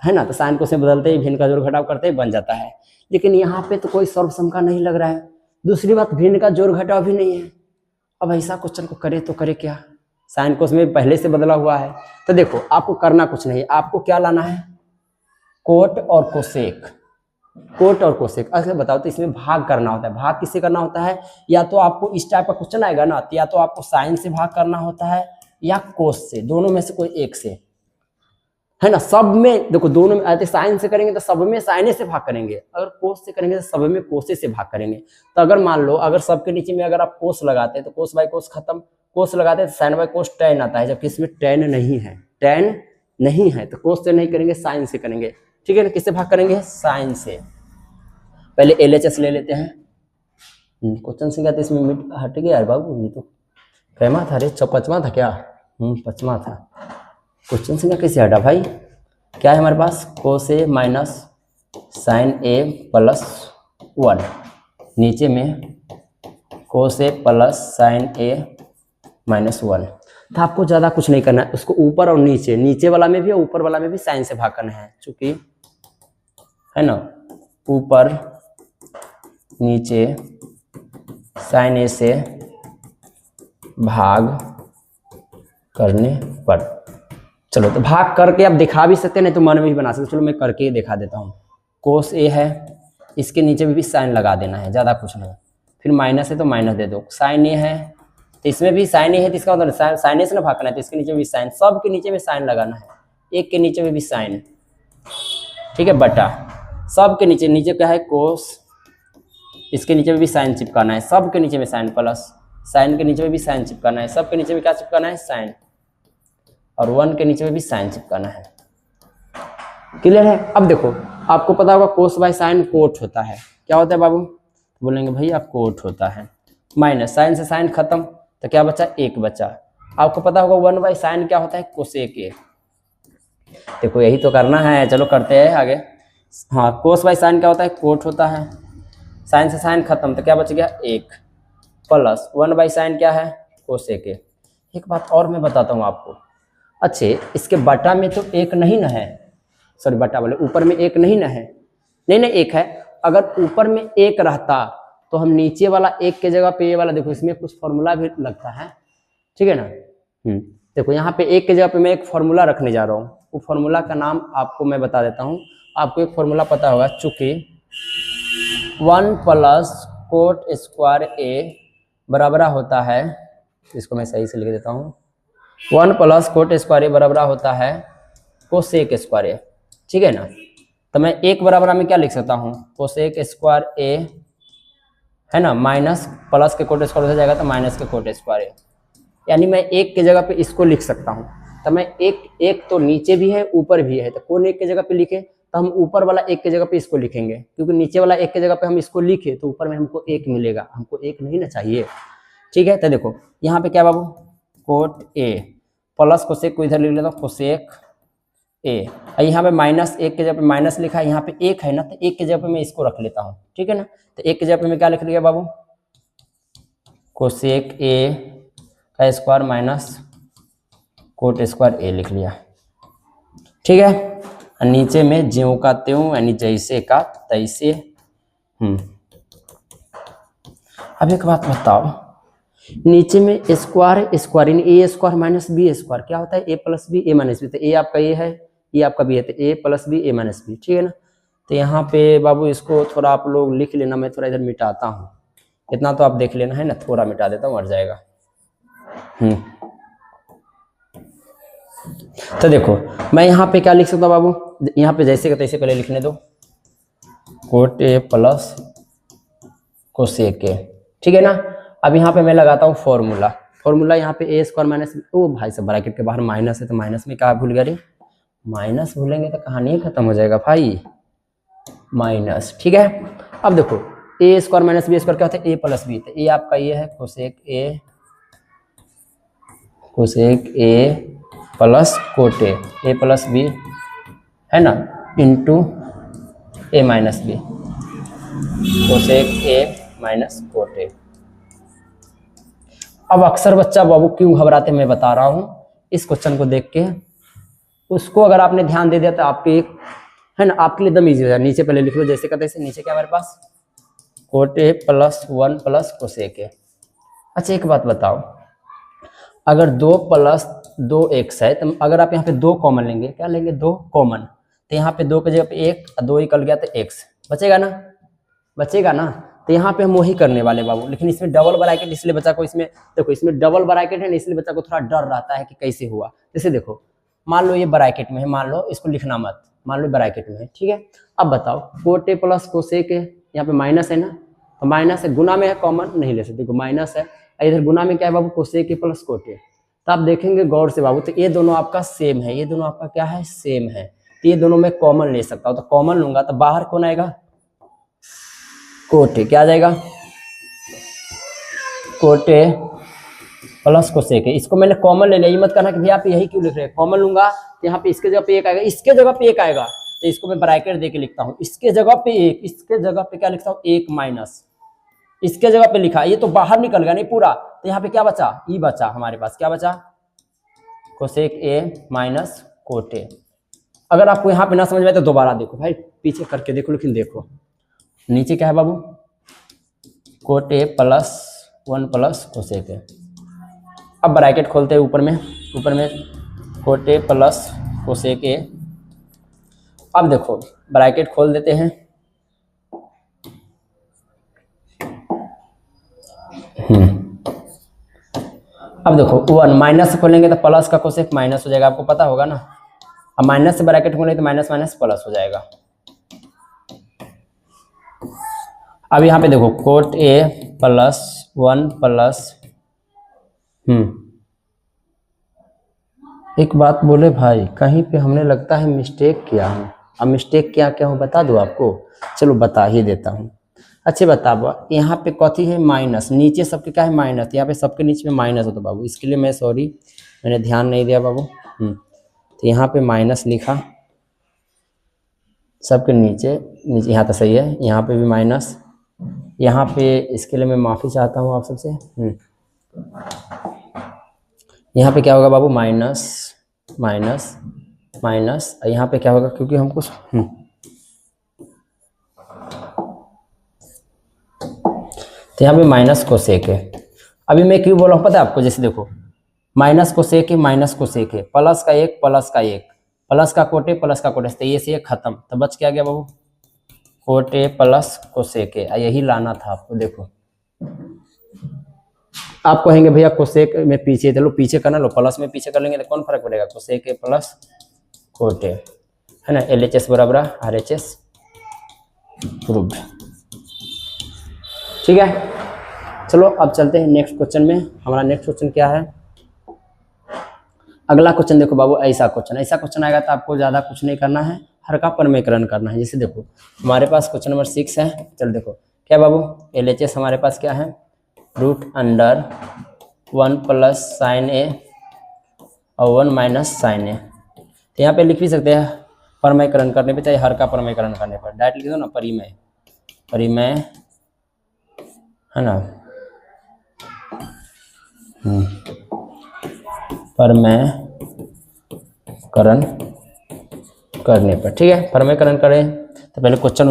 है ना, तो साइन कोसाइन बदलते ही भिन्न का जोड़ घटाव करते ही बन जाता है। लेकिन यहाँ पे तो कोई सर्वसम का नहीं लग रहा है, दूसरी बात भिन्न का जोड़ घटाव भी नहीं है। अब ऐसा क्वेश्चन को करे तो करे क्या, साइन कोस में पहले से बदला हुआ है। तो देखो आपको करना कुछ नहीं, आपको क्या लाना है कोट और कोसेक, कोट और कोसेक। अच्छा बताओ, तो इसमें भाग करना होता है, भाग किससे करना होता है, या तो आपको इस टाइप का क्वेश्चन आएगा ना, या तो आपको साइन से भाग करना होता है या कोस से, दोनों में से कोई एक से, है ना। सब में देखो, दोनों में आते साइन से करेंगे तो सब में साइने से भाग करेंगे, अगर कोस से करेंगे तो सब में कोसे से भाग करेंगे। तो अगर मान लो अगर सबके नीचे में अगर आप कोस लगाते हैं तो कोस बाय कोस खत्म, कोस लगाते हैं तो साइन बाय कोस टेन आता है, जबकि इसमें टेन नहीं है, टेन नहीं है, तो कोस से नहीं करेंगे साइन से करेंगे। ठीक है ना, किससे भाग करेंगे साइन से। पहले LHS ले लेते हैं, क्वेश्चन से क्या था इसमें मिट हट गया यार बाबू, ये तो कैमा था रे, 5वां था क्या, 5वां था। क्वेश्चन से कैसे हटा भाई, क्या है हमारे पास कोस ए माइनस साइन ए प्लस 1, नीचे में कोस A plus sign A minus 1। तो आपको ज़्यादा कुछ नहीं करना है, उसको ऊपर और नीचे, नीचे वाला में भी और ऊपर वाला में भी साइन से भाग करना है, चूंकि है ना ऊपर नीचे साइन ए से भाग करने पर। चलो तो भाग करके आप दिखा भी सकते हैं, नहीं तो मन में भी बना सकते। चलो मैं करके ही दिखा देता हूँ। कोस ए है, इसके नीचे भी साइन लगा देना है, ज़्यादा कुछ नहीं। फिर माइनस है तो माइनस दे दो, साइन ए है तो इसमें भी साइन ए है, तो इसका मतलब साइन ए से ना भाग करना है, तो इसके नीचे भी साइन, सब के नीचे में साइन लगाना है, एक के नीचे में भी साइन। ठीक है, बटा सब के नीचे, नीचे क्या है कोस, इसके नीचे में भी साइन चिपकाना है, सब के नीचे में साइन प्लस, साइन के नीचे में भी साइन चिपकाना है, सब के नीचे में क्या चिपकाना है साइन, और 1 के नीचे में भी साइन चिपकाना है। क्लियर है। अब देखो आपको पता होगा कोस बाय साइन कोट होता है, क्या होता है बाबू, बोलेंगे भैया कोट होता है। माइनस साइन से साइन खत्म, तो क्या बचा एक बचा। आपको पता होगा 1 बाय साइन क्या होता है कोसेक ए। देखो यही तो करना है, चलो करते हैं आगे। हाँ, कोस बाय साइन क्या होता है कोट होता है, साइन से साइन खत्म, तो क्या बच गया एक, प्लस 1 बाय साइन क्या है कोसेक ए। एक बात और मैं बताता हूँ आपको, अच्छे इसके बटा में तो एक नहीं ना है, सॉरी बटा बोले ऊपर में एक नहीं ना है, नहीं एक है। अगर ऊपर में एक रहता तो हम नीचे वाला एक के जगह पे ये वाला, देखो इसमें कुछ फॉर्मूला भी लगता है, ठीक है ना। देखो यहाँ पे एक के जगह पे मैं एक फॉर्मूला रखने जा रहा हूँ, वो फॉर्मूला का नाम आपको मैं बता देता हूँ। आपको एक फॉर्मूला पता होगा, चूंकि 1 प्लस कोट स्क्वायर ए बराबर होता है, इसको मैं सही से लिख देता हूँ, 1 प्लस कोट स्क्वायर ए बराबर होता है कोसेक स्क्वायर ए, ठीक है ना। तो मैं एक बराबर में क्या लिख सकता हूँ, कोसेक स्क्वायर ए है ना, माइनस प्लस के कोट स्क्वायर हो जाएगा तो माइनस के कोट स्क्वायर ए, यानी मैं एक के जगह पे इसको लिख सकता हूँ। तो मैं एक तो नीचे भी है ऊपर भी है, तो कौन एक के जगह पे लिखे, तो हम ऊपर वाला एक के जगह पे इसको लिखेंगे, क्योंकि नीचे वाला एक के जगह पे हम इसको लिखे तो ऊपर में हमको एक मिलेगा, हमको एक नहीं ना चाहिए, ठीक है। तो देखो यहाँ पे क्या बाबू, कोट ए प्लस कोसेक को इधर लिख लेता हूँ कोसेक ए, और यहाँ पे माइनस एक के जगह पे माइनस लिखा है, यहाँ पे एक है ना, तो एक के जगह पे मैं इसको रख लेता हूँ, ठीक है ना। तो एक के जगह पे मैं क्या लिख लिया बाबू, कोसेक ए का स्क्वायर माइनस कोट स्क्वायर ए लिख लिया, ठीक है। और नीचे में ज्यों का त्यों यानी जैसे का तैसे। अब एक बात बताओ, नीचे में स्क्वायर स्क्वायर ए स्क्वायर माइनस बी स्क्वायर क्या होता है, ए प्लस बी ए माइनस बी, तो ए आपका ए है, ये आपका बी है, तो ए प्लस बी ए माइनस बी, ठीक है ना। तो यहाँ पे बाबू इसको थोड़ा आप लोग लिख लेना, मैं थोड़ा इधर मिटाता हूँ, इतना तो आप देख लेना है ना, थोड़ा मिटा देता हूँ, मर जाएगा। तो देखो मैं यहाँ पे क्या लिख सकता हूँ बाबू, यहाँ पे जैसे का तैसे पहले लिखने दो, कोट ए प्लस कोसेक ए, ठीक है ना। अब यहाँ पे मैं लगाता हूँ फॉर्मूला यहाँ पे ए स्क्वायर माइनस, ओ भाई सब ब्रैकेट के बाहर माइनस है, तो माइनस में क्या भूल गया रे, माइनस भूलेंगे तो कहानी खत्म हो जाएगा भाई, माइनस, ठीक है। अब देखो ए स्क्वायर माइनस बी स्क्वायर क्या होता है, ए प्लस बी, तो ए आपका ये है cosec A plus cot A plus B है ना, into A minus B, cosec A minus cot A. अब अक्सर बच्चा बाबू क्यों घबराते मैं बता रहा हूँ, इस क्वेश्चन को देख के उसको अगर आपने ध्यान दे दिया तो आपके एक है ना, आपके लिए एकदम ईजी हो जाए। नीचे पहले लिख लो जैसे का तैसे, नीचे क्या हमारे पास cot A plus 1 plus cosec A. अच्छा एक बात बताओ, अगर 2 प्लस 2x है, तो अगर आप यहाँ पे 2 कॉमन लेंगे, क्या लेंगे 2 कॉमन, तो यहाँ पे 2 के जगह पे 1 और 2 निकल गया तो x बचेगा ना, बचेगा ना। तो यहाँ पे हम वही करने वाले बाबू, लेकिन इसमें डबल ब्रैकेट इसलिए बच्चा को, इसमें देखो इसमें डबल ब्रैकेट है ना, इसलिए बच्चा को थोड़ा डर रहता है कि कैसे हुआ। जैसे देखो मान लो ये ब्रैकेट में है, मान लो इसको लिखना मत, मान लो ब्रैकेट में है, ठीक है। अब बताओ कोट ए प्लस कोसेक ए, यहाँ पे माइनस है ना, तो माइनस है, गुना में है, कॉमन नहीं ले सकते, देखो माइनस है, इधर गुना में क्या है बाबू, cosec A plus cot A. तो आप देखेंगे गौर से बाबू, तो ये दोनों आपका सेम है, ये दोनों आपका क्या है, सेम है, तो ये दोनों मैं कॉमन ले सकता हूँ, तो कॉमन लूंगा तो बाहर कौन आएगा, कोट ए, क्या आ जाएगा, कोट ए प्लस कोसेक ए। इसको मैंने कॉमन ले लिया, ये मत कहना कि भैया आप यही क्यों लिख रहे हैं, कॉमन लूंगा तो यहाँ पे इसके जगह पे एक आएगा, इसके जगह पे एक आएगा, तो इसको मैं ब्रैकेट दे के लिखता हूँ, इसके जगह पे एक, इसके जगह पे क्या लिखता हूँ, एक माइनस, इसके जगह पे लिखा, ये तो बाहर निकल गया नहीं पूरा, तो यहाँ पे क्या बचा, ई बचा हमारे पास, क्या बचा, कोसेक ए माइनस कोट ए। अगर आपको यहाँ पे ना समझ में आए तो दोबारा देखो भाई, पीछे करके देखो, लेकिन देखो नीचे क्या है बाबू, cot A plus 1 plus cosec A. अब ब्रैकेट खोलते हैं ऊपर में cot A plus cosec A. अब देखो ब्रैकेट खोल देते हैं, अब देखो 1 माइनस से खोलेंगे तो प्लस का कोसेक माइनस हो जाएगा, आपको पता होगा ना। अब माइनस से ब्रैकेट खोलेंगे तो माइनस माइनस प्लस हो जाएगा। अब यहाँ पे देखो कोट ए प्लस 1 प्लस एक बात बोले भाई, कहीं पे हमने लगता है मिस्टेक किया है। अब मिस्टेक क्या क्या हो बता दो आपको, चलो बता ही देता हूँ। अच्छे बताओ, यहाँ पे कथी है माइनस, नीचे सबके क्या है माइनस, यहाँ पे सबके नीचे में माइनस हो, तो बाबू इसके लिए मैं सॉरी, मैंने ध्यान नहीं दिया बाबू। तो यहाँ पे माइनस लिखा सबके नीचे, यहाँ तो सही है, यहाँ पे भी माइनस, यहाँ पे इसके लिए मैं माफ़ी चाहता हूँ आप सबसे। यहाँ पे क्या होगा बाबू, माइनस माइनस माइनस, यहाँ पे क्या होगा, क्योंकि हमको तो यहाँ पे माइनस कोसेक है। अभी मैं क्यों बोल रहा हूँ पता है आपको, जैसे देखो माइनस कोसेक है, माइनस कोसेक है, प्लस का एक, प्लस का एक, प्लस का कोटे, प्लस का कोटे, तो ये से खत्म, तो बच क्या गया बाबू, कोटे प्लस कोसेक है। यही लाना था आपको, देखो आप कहेंगे भैया कोसेक में पीछे, चलो पीछे करना लो, प्लस में पीछे कर लेंगे तो कौन फर्क पड़ेगा, कोसेक ए प्लस कोट ए, है ना। LHS बराबर RHS प्रूव्ड। ठीक है, चलो अब चलते हैं नेक्स्ट क्वेश्चन में। हमारा नेक्स्ट क्वेश्चन क्या है, अगला क्वेश्चन देखो बाबू, ऐसा क्वेश्चन आएगा तो आपको ज़्यादा कुछ नहीं करना है, हर का परमेकरण करना है। जैसे देखो हमारे पास क्वेश्चन नंबर 6 है, चल देखो क्या बाबू, LHS हमारे पास क्या है, √1 प्लस साइन ए और 1 माइनस साइन ए। तो यहाँ पे लिख भी सकते हैं परमेकरण करने पे, चाहे हर का परमेकरण करने पर, डायरेक्ट लिख दो ना, परिमेय है ना, परमेयकरण करने पर। ठीक है, परमेयकरण करें तो पहले क्वेश्चन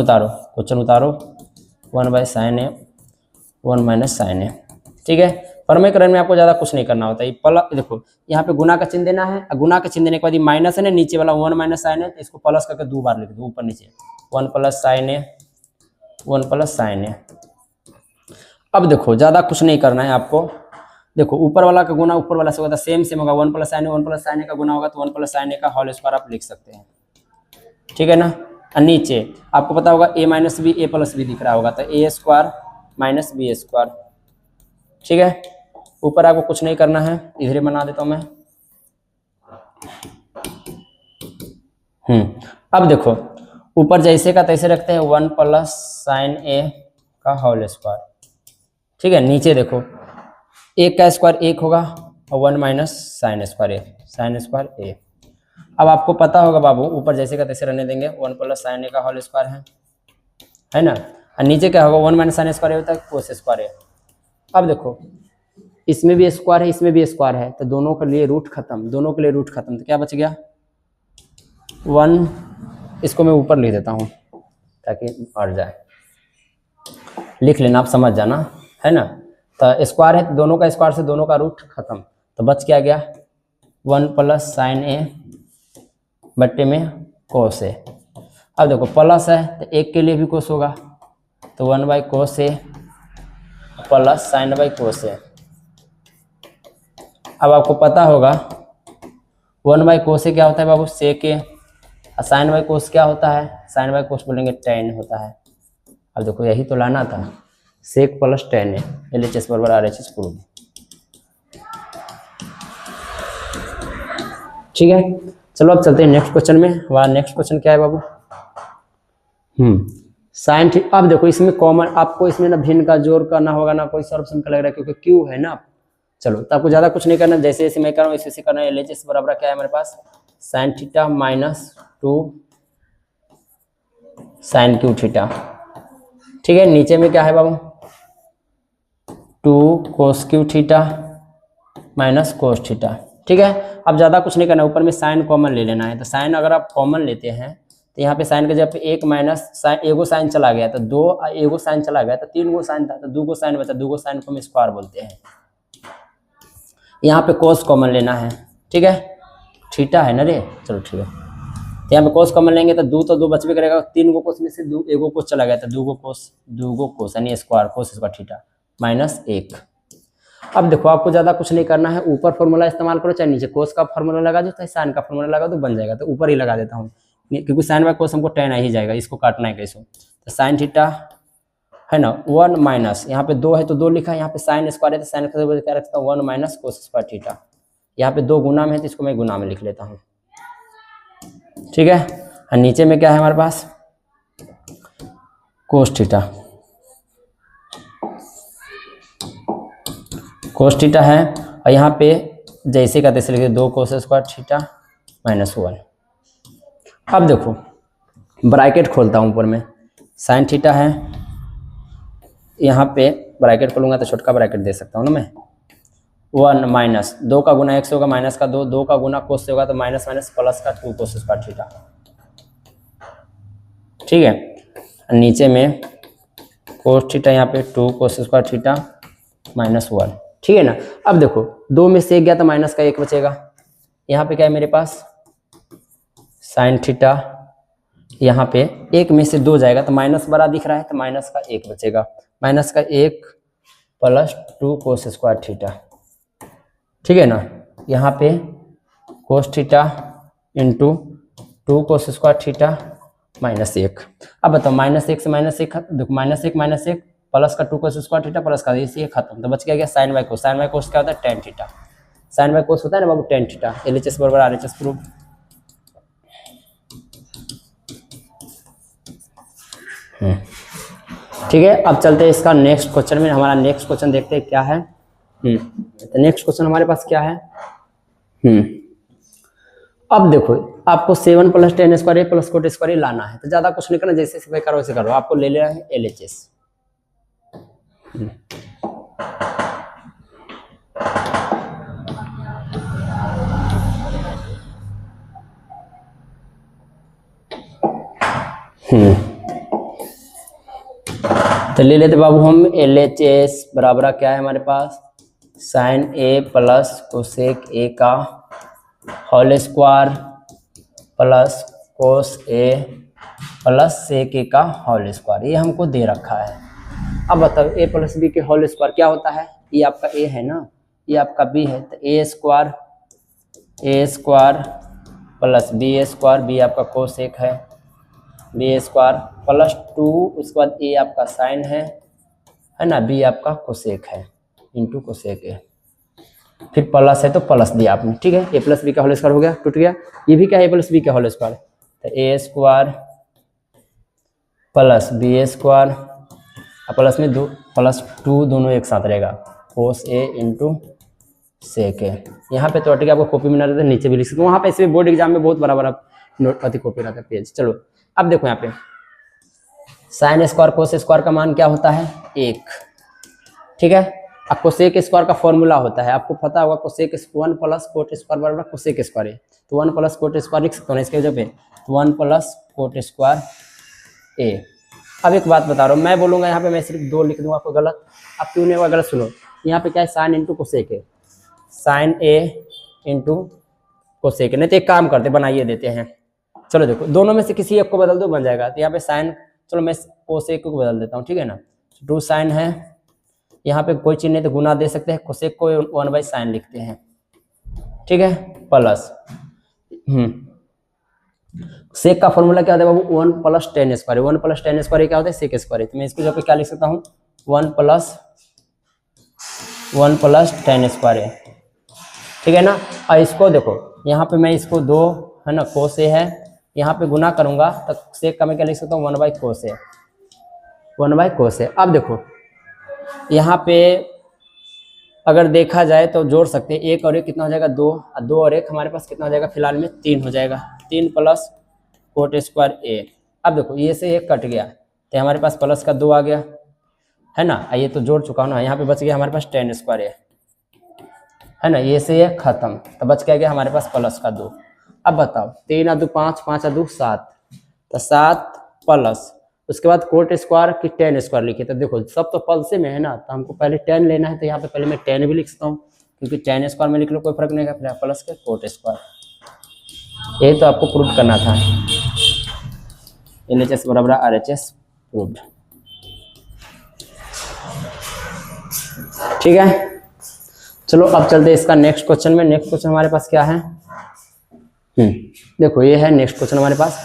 उतारो 1/sin A 1 minus sign A. ठीक है, परमेयकरण में आपको ज़्यादा कुछ नहीं करना होता है। प्लस देखो यहाँ पे गुना का चिन्ह देना है, गुना का चिन्ह देने के बाद ये माइनस है ना, नीचे वाला 1 माइनस साइन है, तो इसको प्लस करके 2 बार लिख दो ऊपर नीचे, 1 प्लस साइन ए 1 प्लस साइन ए। अब देखो ज़्यादा कुछ नहीं करना है आपको, देखो ऊपर वाला का गुना ऊपर वाला से होगा, सेम होगा, 1 प्लस साइन ए 1 प्लस साइन ए का गुना होगा तो 1 प्लस साइन ए का होल स्क्वायर आप लिख सकते हैं। ठीक है ना, और नीचे आपको पता होगा a minus B A plus B दिख रहा होगा, तो A square minus B square. ठीक है, ऊपर आपको कुछ नहीं करना है, इधर ही बना देता हूँ मैं। अब देखो ऊपर जैसे का तैसे रखते हैं, 1 प्लस साइन ए का होल स्क्वायर। ठीक है, नीचे देखो 1 का स्क्वायर 1 होगा और 1 माइनस साइन स्क्वायर ए। अब आपको पता होगा बाबू, ऊपर जैसे का तैसे रहने देंगे, 1 प्लस साइन ए का होल स्क्वायर है ना, और नीचे क्या होगा, 1 माइनस साइन स्क्वायर होता है कोस स्क्वायर ए। अब देखो इसमें भी स्क्वायर है, इसमें भी स्क्वायर है, तो दोनों के लिए रूट खत्म, तो क्या बच गया 1, इसको मैं ऊपर लिख देता हूँ ताकि अट जाए, लिख लेना, आप समझ जाना, है ना। तो स्क्वायर है तो दोनों का स्क्वायर से दोनों का रूट खत्म, तो बच क्या गया 1 प्लस साइन ए बट्टे में कोस ए। अब देखो प्लस है तो एक के लिए भी कोस होगा, तो 1 by cos A plus sine by cos A. अब आपको पता होगा 1 बाई कोस ए क्या होता है बाबू, सेक ए, और साइन बाई कोस क्या होता है, साइन बाई कोस बोलेंगे टेन होता है। अब देखो यही तो लाना था, सेक प्लस टेन ए, LHS बराबर RHS प्रूव। ठीक है, चलो अब चलते हैं नेक्स्ट क्वेश्चन में। हमारा नेक्स्ट क्वेश्चन क्या है बाबू, साइन थीटा। अब देखो इसमें कॉमन, आपको इसमें ना भिन्न का जोड़ करना होगा ना कोई सर्वसम का लग रहा है, क्योंकि क्यू है ना। चलो तो आपको ज्यादा कुछ नहीं करना, जैसे जैसे मैं कर रहा हूँ वैसे करना है। LHS बराबर क्या है हमारे पास, sine theta minus 2 sine cube theta. ठीक है, नीचे में क्या है बाबू, 2 cos cube theta minus cos theta. ठीक है, अब ज़्यादा कुछ नहीं करना, ऊपर में साइन कॉमन ले लेना है। तो साइन अगर आप कॉमन लेते हैं तो यहाँ पे साइन का जब 1 माइनस साइन, एगो साइन चला गया तो 2, एगो साइन चला गया तो 3 गो साइन था, तो 2 गो साइन बचा, 2 गो साइन को हम स्क्वायर बोलते हैं। यहाँ पे कोस कॉमन लेना है। ठीक है, थीटा है ना रे, चलो ठीक है, तो यहाँ पे कोस कॉमन लेंगे तो 2 तो 2 बचबे करेगा, 3 गो कोस में से 2 एगो कोस चला गया तो 2 गो कोस यानी square, cos square theta minus 1। अब देखो आपको ज्यादा कुछ नहीं करना है, ऊपर फॉर्मूला इस्तेमाल करो, चाहे नीचे कोस का फॉर्मूला लगा दो, चाहे साइन का फॉर्मूला लगा दो, बन जाएगा। तो ऊपर ही लगा देता हूँ क्योंकि साइन बाय कोस हमको टेन आ ही जाएगा, इसको काटना है कैसे, तो साइन थीटा है ना 1 माइनस, यहाँ पे 2 है तो 2 लिखा है, यहाँ पे साइन स्क्वायर है तो साइन क्या रखता हूँ 1 माइनस कोस स्क्वायर थीटा। यहाँ पे 2 गुना में है तो इसको मैं गुना में लिख लेता हूँ। ठीक है, और नीचे में क्या है हमारे पास, कोस थीटा, कोस थीटा है, और यहाँ पे जैसे का तैसे लिखिए 2 कोस स्क्वायर थीटा माइनस 1। अब देखो ब्रैकेट खोलता हूँ ऊपर में, साइन थीटा है, यहाँ पे ब्रैकेट खोलूंगा तो छोटका ब्रैकेट दे सकता हूँ ना मैं, 1 माइनस 2 का गुना 1 से होगा, माइनस का 2, 2 का गुना कोस से होगा तो माइनस माइनस प्लस का 2 कोस स्क्वायर थीटा। ठीक है, नीचे में कोस थीटा, यहाँ पे 2 कोस स्क्वायर थीटा माइनस 1। ठीक है ना, अब देखो 2 में से 1 गया तो माइनस का 1 बचेगा। यहाँ पे क्या है मेरे पास, साइन थीटा, यहाँ पे 1 में से 2 जाएगा तो माइनस बड़ा दिख रहा है तो माइनस का 1 बचेगा, माइनस का 1 प्लस 2 कोस स्क्वायर थीटा, ठीक है ना। यहाँ पे cos theta into 2 cos square theta minus 1। अब बताओ -1 से -1 देखो, -1 प्लस का 2 कोस स्क्वायर थीटा प्लस का ये खत्म, तो बच गया sine by cos. Sine by cos क्या होता है? tan theta. Sine by cos होता है ना बाबू tan थीटा। LHS बराबर RHS प्रूव। ठीक है, अब चलते हैं इसका नेक्स्ट क्वेश्चन में। हमारा नेक्स्ट क्वेश्चन देखते हैं क्या है। तो नेक्स्ट क्वेश्चन हमारे पास क्या है। अब देखो, आपको 7 + tan स्क्वायर ए प्लस कोट स्क्वायर ए लाना है, तो ज्यादा कुछ नहीं करना, जैसे करो वैसे करो। आपको ले लेना है LHS। तो ले लेते बाबू हम LHS बराबर क्या है हमारे पास, sine A plus cosec A का whole square plus cos A plus sec A का होल स्क्वायर। ये हमको दे रखा है। अब बताओ a प्लस बी के होल स्क्वायर क्या होता है। ये आपका a है ना, ये आपका b है, तो a square plus b square, b आपका कोसेक है, b स्क्वायर प्लस 2, उसके बाद a आपका साइन है ना, b आपका कोसेक है इंटू कोसेक ए, फिर प्लस है तो प्लस दिया आपने, ठीक है। a प्लस बी का होल स्क्वायर हो गया, टूट गया। ये भी क्या है, a प्लस बी का होल स्क्वायर, तो a square plus b square plus में +2 दोनों एक साथ रहेगा, कोस ए इंटू सेक ए। यहाँ पे तो अटके आपको कॉपी में ना रहता, नीचे भी लिख सकते हो। वहाँ पे इसमें बोर्ड एग्जाम में बहुत बड़ा बड़ा नोट अति कॉपी रहता है पेज। चलो अब देखो, यहाँ पे साइन स्क्वायर कोस स्क्वायर का मान क्या होता है 1, ठीक है। अब कोसेक स्क्वायर का फॉर्मूला होता है, आपको पता होगा, कोसेक 1 प्लस कोट स्क्वायर बराबर कोसेक स्क्वायर है, तो 1 प्लस कोट स्क्वायर लिख सकते हो ना इसके वजह पे, 1 प्लस कोट स्क्वायर ए। अब एक बात बता रहा हूँ, मैं बोलूँगा यहाँ पे मैं सिर्फ 2 लिख दूंगा, कोई गलत, आप क्यों नहीं होगा गलत, सुनो। यहाँ पे क्या है, साइन इंटू कोसेक है, साइन ए इंटू कोसेक। नहीं तो एक काम करते, बनाइए देते हैं। चलो देखो, दोनों में से किसी एक को बदल दो, बन जाएगा। तो यहाँ पे साइन, चलो मैं कोसेक को बदल देता हूँ, ठीक है ना। 2 साइन है, यहाँ पे कोई चीज नहीं तो गुना दे सकते हैं, कोसेक को 1/sin लिखते हैं, ठीक है, प्लस सेक का फॉर्मूला क्या होता है बाबू, 1 + tan स्क्वायर। 1 + tan स्क्वायर क्या होता है, सेक स्क्वायर। तो मैं इसको जब पे क्या लिख सकता हूँ, 1 + tan स्क्वायर, ठीक है ना। और इसको देखो, यहाँ पे मैं इसको 2 है ना, कोस ए है, यहाँ पे गुना करूंगा तो सेक का मैं क्या लिख सकता हूँ, 1/cos ए, 1/cos ए। अब देखो यहाँ पे अगर देखा जाए तो जोड़ सकते हैं, 1 और 1 कितना हो जाएगा, 2, और 2 और 1 हमारे पास कितना हो जाएगा, फिलहाल में 3 हो जाएगा, 3 + कोट स्क्वायर ए। अब देखो ये से 1 कट गया, तो हमारे पास प्लस का 2 आ गया, है ना। ये तो जोड़ चुका हूँ ना, यहाँ पे बच गया हमारे पास tan स्क्वायर ए, है ना। ये से 1 खत्म, तो बच क्या गया हमारे पास प्लस का 2। अब बताओ, 3 और 2 5, 5 और 2 7, तो 7 प्लस उसके बाद कोट स्क्वायर की tan स्क्वायर लिखे। तो देखो सब तो पल से में है ना, तो हमको पहले tan लेना है, तो यहाँ पे पहले मैं tan भी लिख सकता हूँ, क्योंकि tan स्क्वायर में लिख लो कोई फर्क नहीं है, फिर प्लस के कोट स्क्वायर। ये तो आपको प्रूव करना था, LHS बराबर RHS प्रूव्ड, ठीक है। चलो अब चलते हैं इसका नेक्स्ट क्वेश्चन में। नेक्स्ट क्वेश्चन हमारे पास क्या है, देखो ये है नेक्स्ट क्वेश्चन हमारे पास।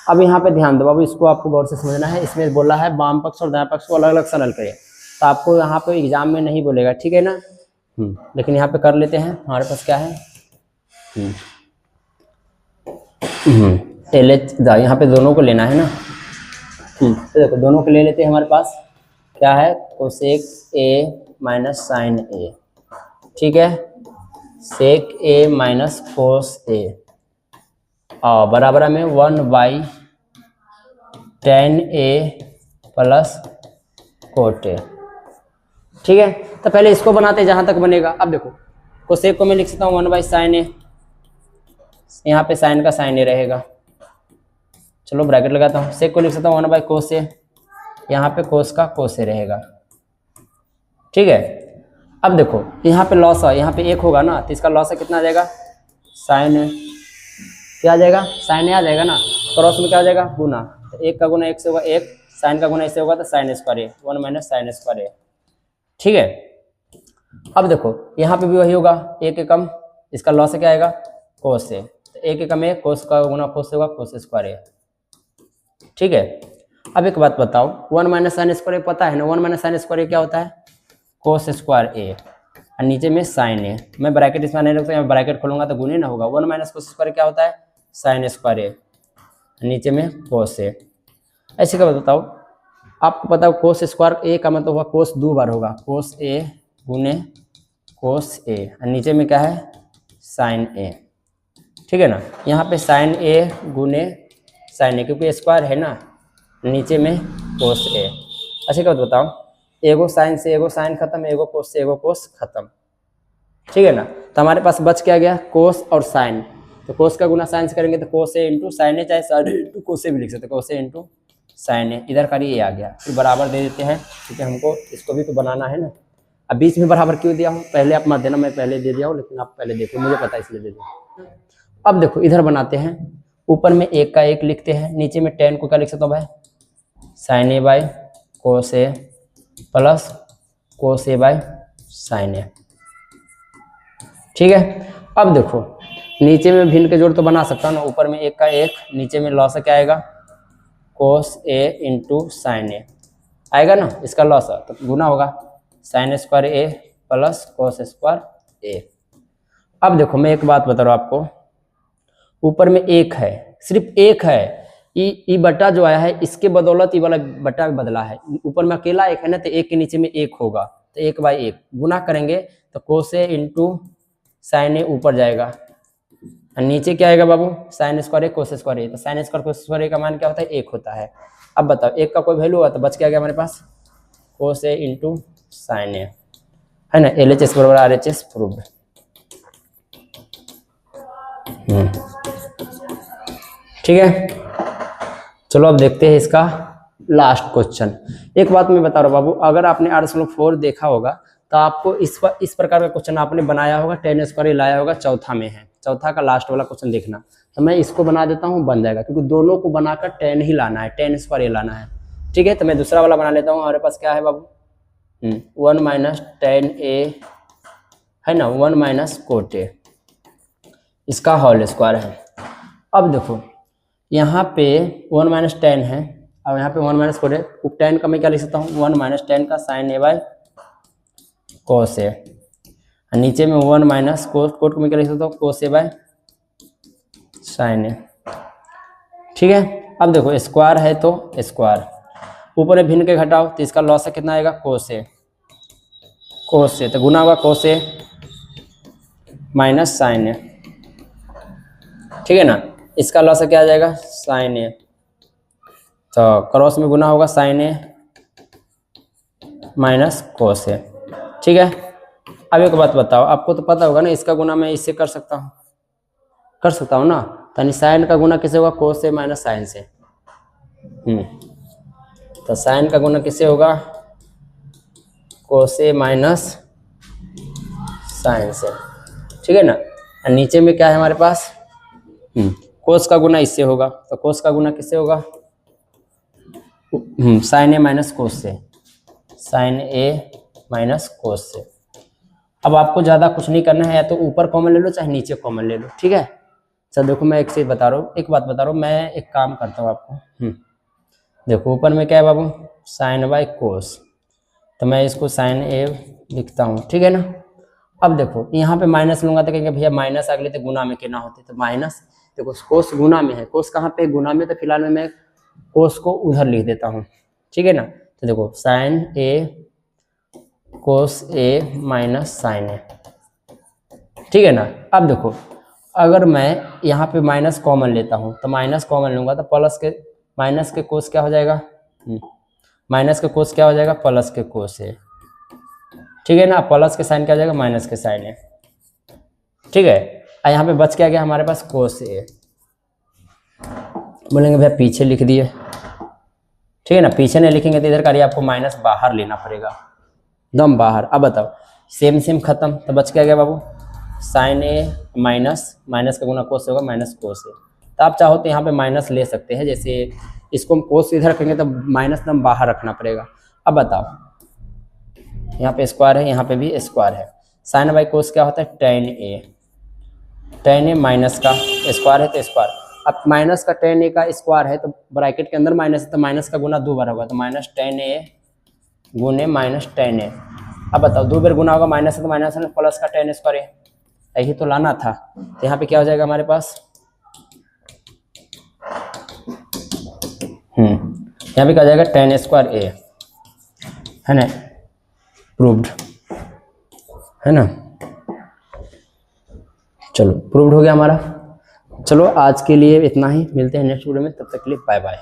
अब यहाँ पे ध्यान दो बाबू, इसको आपको गौर से समझना है। इसमें बोला है वाम पक्ष और दायां पक्ष को अलग अलग सरल करिए, तो आपको यहाँ पे एग्जाम में नहीं बोलेगा, ठीक है ना। लेकिन यहाँ पे कर लेते हैं। हमारे पास क्या है, LH, यहाँ पे दोनों को लेना है ना। तो देखो दोनों को ले लेते हैं। हमारे पास क्या है, cosec A minus sign A, ठीक है, सेक ए माइनस कोस ए, और बराबर में 1/tan ए प्लस कोट ए, ठीक है। तो पहले इसको बनाते जहां तक बनेगा। अब देखो कोसेक को मैं लिख सकता हूँ 1/sin ए, यहाँ पे साइन का साइन ए रहेगा, चलो ब्रैकेट लगाता हूँ। सेक को लिख सकता हूँ 1/cos ए, यहाँ पे कोस का कोस ए रहेगा, ठीक है। अब देखो यहाँ पे लॉस है, यहाँ पे 1 होगा ना, तो इसका लॉस है कितना आ जाएगा, साइन ए, क्या आ जाएगा, साइन ए आ जाएगा ना। क्रॉस में क्या आ जाएगा, गुना, तो 1 का गुना 1 से होगा 1, साइन का गुना इससे होगा तो साइन स्क्वायर ए, 1 - sin स्क्वायर ए, ठीक है। अब देखो यहाँ पे भी वही होगा, एक एकम, इसका लॉस क्या आएगा कोस ए, तो एक एकम ए, कोस का गुना कोस से होगा कोस स्क्वायर ए। ठीक है। अब एक बात बताओ, 1 माइनस साइन स्क्वायर ए पता है ना, 1 माइनस साइन स्क्वायर ए क्या होता है कोस स्क्वायर ए, और नीचे में साइन ए। मैं ब्रैकेट इसमें नहीं रखता, ब्रैकेट खोलूंगा तो गुणे ना होगा। 1 माइनस कोस स्क्वायर क्या होता है साइन स्क्वायर ए, नीचे में कोस ए। ऐसे क्या बताओ, आपको पता है कोस स्क्वायर ए का मतलब होगा कोस 2 बार होगा, कोस ए गुने कोस ए, और नीचे में क्या है साइन ए। ठीक है ना, यहाँ पे साइन ए गुने साइन ए, क्योंकि स्क्वायर है ना, नीचे में कोस ए। अच्छा क्या बताओ, एगो साइन से एगो साइन खत्म, एगो कोस से एगो कोस खत्म। ठीक है ना, तो हमारे पास बच क्या गया कोस और साइन, तो कोस का गुना साइन से करेंगे तो कोस ए इंटू साइन ए, चाहे साइन इंटू कोस ए भी लिख सकते, कोस ए इंटू साइन ए। इधर का ये आ गया, फिर बराबर दे देते हैं क्योंकि हमको इसको भी तो बनाना है ना। अब बीच में बराबर क्यों दिया हूँ, पहले आप मत देना, मैं पहले दे दिया हूँ, लेकिन आप पहले देखो, मुझे पता है इसलिए दे दिया। अब देखो इधर बनाते हैं, ऊपर में 1 का 1 लिखते हैं, नीचे में tan को क्या लिख सकता हूँ भाई sine A by cos A plus cos A by sine A. ठीक है। अब देखो नीचे में भिन्न के जोड़ तो बना सकता हूँ ना, ऊपर में 1 का 1, नीचे में लॉस क्या आएगा कोस ए इंटू साइन ए आएगा ना, इसका लॉस है तो गुना होगा साइन स्क्वायर ए प्लस कोस स्क्वायर ए। अब देखो मैं एक बात बता रहा हूँ आपको, ऊपर में 1 है, सिर्फ 1 है, ई बटा जो आया है इसके बदौलत ये वाला बटा बदला है। ऊपर में अकेला 1 है ना, तो 1 के नीचे में 1 होगा, तो 1 बाई 1 गुना करेंगे तो कोस ए इंटू साइन ए ऊपर जाएगा, और नीचे क्या आएगा बाबू साइन स्क्वायर ए कोस स्क्वायर ए, तो साइन स्क्वायर कोस स्क्वायर ए का मान क्या होता है 1 होता है। अब बताओ 1 का कोई वैल्यू हुआ तो बच क्या गया हमारे पास कोस ए इंटू साइन ए, है ना, LHS बराबर RHS प्रूव्ड। ठीक है, चलो अब देखते हैं इसका लास्ट क्वेश्चन। एक बात मैं बता रहा हूँ बाबू, अगर आपने R/4 देखा होगा तो आपको इस प्रकार का क्वेश्चन आपने बनाया होगा, tan स्क्वायर लाया होगा, चौथा में है, चौथा का लास्ट वाला क्वेश्चन देखना। तो मैं इसको बना देता हूँ, बन जाएगा, क्योंकि दोनों को बनाकर tan ही लाना है, tan स्क्वायर लाना है। ठीक है, तो मैं दूसरा वाला बना लेता हूँ। हमारे पास क्या है बाबू 1 माइनस tan ए, है ना, 1 माइनस कोट ए, इसका होल स्क्वायर है। अब देखो यहाँ पे 1 माइनस tan है, अब यहाँ पे 1 माइनस कोट है, tan का मैं क्या लिख सकता हूँ 1 माइनस tan का साइन ए बाई कोस ए, नीचे में 1 माइनस कोट को मैं क्या लिख सकता हूँ कोस ए बाई साइन ए। ठीक है, अब देखो स्क्वायर है तो स्क्वायर, ऊपर में भिन्न के घटाओ तो इसका लॉस कितना आएगा कोस ए, तो गुना होगा कोस ए माइनस साइन ए। ठीक है ना, इसका लॉस क्या आ जाएगा साइन ए, तो क्रॉस में गुना होगा साइन ए माइनस कोस ए। ठीक है, अब एक बात बताओ, आपको तो पता होगा ना इसका गुना मैं इससे कर सकता हूँ ना, यानी साइन का गुना किससे होगा कोस ए माइनस साइन से। तो साइन का गुना किससे होगा कोस ए माइनस साइन से। ठीक है ना, और नीचे में क्या है हमारे पास कोस का गुना इससे होगा, तो कोस का गुना किससे होगा साइन ए माइनस कोस से, साइन ए माइनस कोस से। अब आपको ज़्यादा कुछ नहीं करना है, या तो ऊपर कॉमन ले लो चाहे नीचे कॉमन ले लो। ठीक है, चल देखो मैं एक चीज़ बता रहा हूँ, एक बात बता रहा हूँ, मैं एक काम करता हूँ आपको। देखो ऊपर में क्या है बाबू साइन बाई कोस, तो मैं इसको साइन ए लिखता हूँ। ठीक है ना, अब देखो यहाँ पे माइनस लूंगा तो कहेंगे भैया माइनस अगले तो गुना में कितना होते, तो माइनस, देखो कोस गुना में है, कोस कहाँ पे गुना में, तो फिलहाल में मैं कोस को उधर लिख देता हूँ। ठीक है ना, तो देखो sign A cos A minus sign A. ठीक है ना, अब देखो अगर मैं यहाँ पे माइनस कॉमन लेता हूँ तो माइनस कॉमन लूंगा तो प्लस के माइनस के कोस क्या हो जाएगा माइनस के कोस क्या हो जाएगा प्लस के कोस ए। ठीक है ना, प्लस के साइन क्या हो जाएगा माइनस के साइन ए। ठीक है, यहाँ पे बच क्या गया हमारे पास कोस ए, बोलेंगे भैया पीछे लिख दिए। ठीक है ना, पीछे नहीं लिखेंगे तो इधर का आपको माइनस बाहर लेना पड़ेगा, एकदम बाहर। अब बताओ सेम सेम खत्म, तो बच क्या गया बाबू साइन ए माइनस, माइनस का गुना कोस होगा माइनस कोस ए। तो आप चाहो तो यहाँ पे माइनस ले सकते हैं, जैसे इसको हम कोस इधर रखेंगे तो माइनस एकदम बाहर रखना पड़ेगा। अब बताओ यहाँ पे स्क्वायर है, यहाँ पे भी स्क्वायर है। साइन बाई कोस क्या होता है, टेन ए। टेन ए माइनस का स्क्वायर है तो स्क्वायर। अब माइनस का टेन ए का स्क्वायर है तो ब्रैकेट के अंदर माइनस है तो माइनस का गुना 2 बार होगा, तो माइनस टेन ए गुने माइनस टेन ए। अब बताओ 2 बार गुना होगा, माइनस है तो माइनस है, प्लस का टेन स्क्वायर ए, यही तो लाना था। तो यहाँ पे क्या हो जाएगा हमारे पास, यहाँ पे क्या हो जाएगा, टेन स्क्वायर ए, है ना, प्रूव्ड, है ना। चलो प्रूव्ड हो गया हमारा। चलो आज के लिए इतना ही, मिलते हैं नेक्स्ट वीडियो में, तब तक के लिए बाय बाय।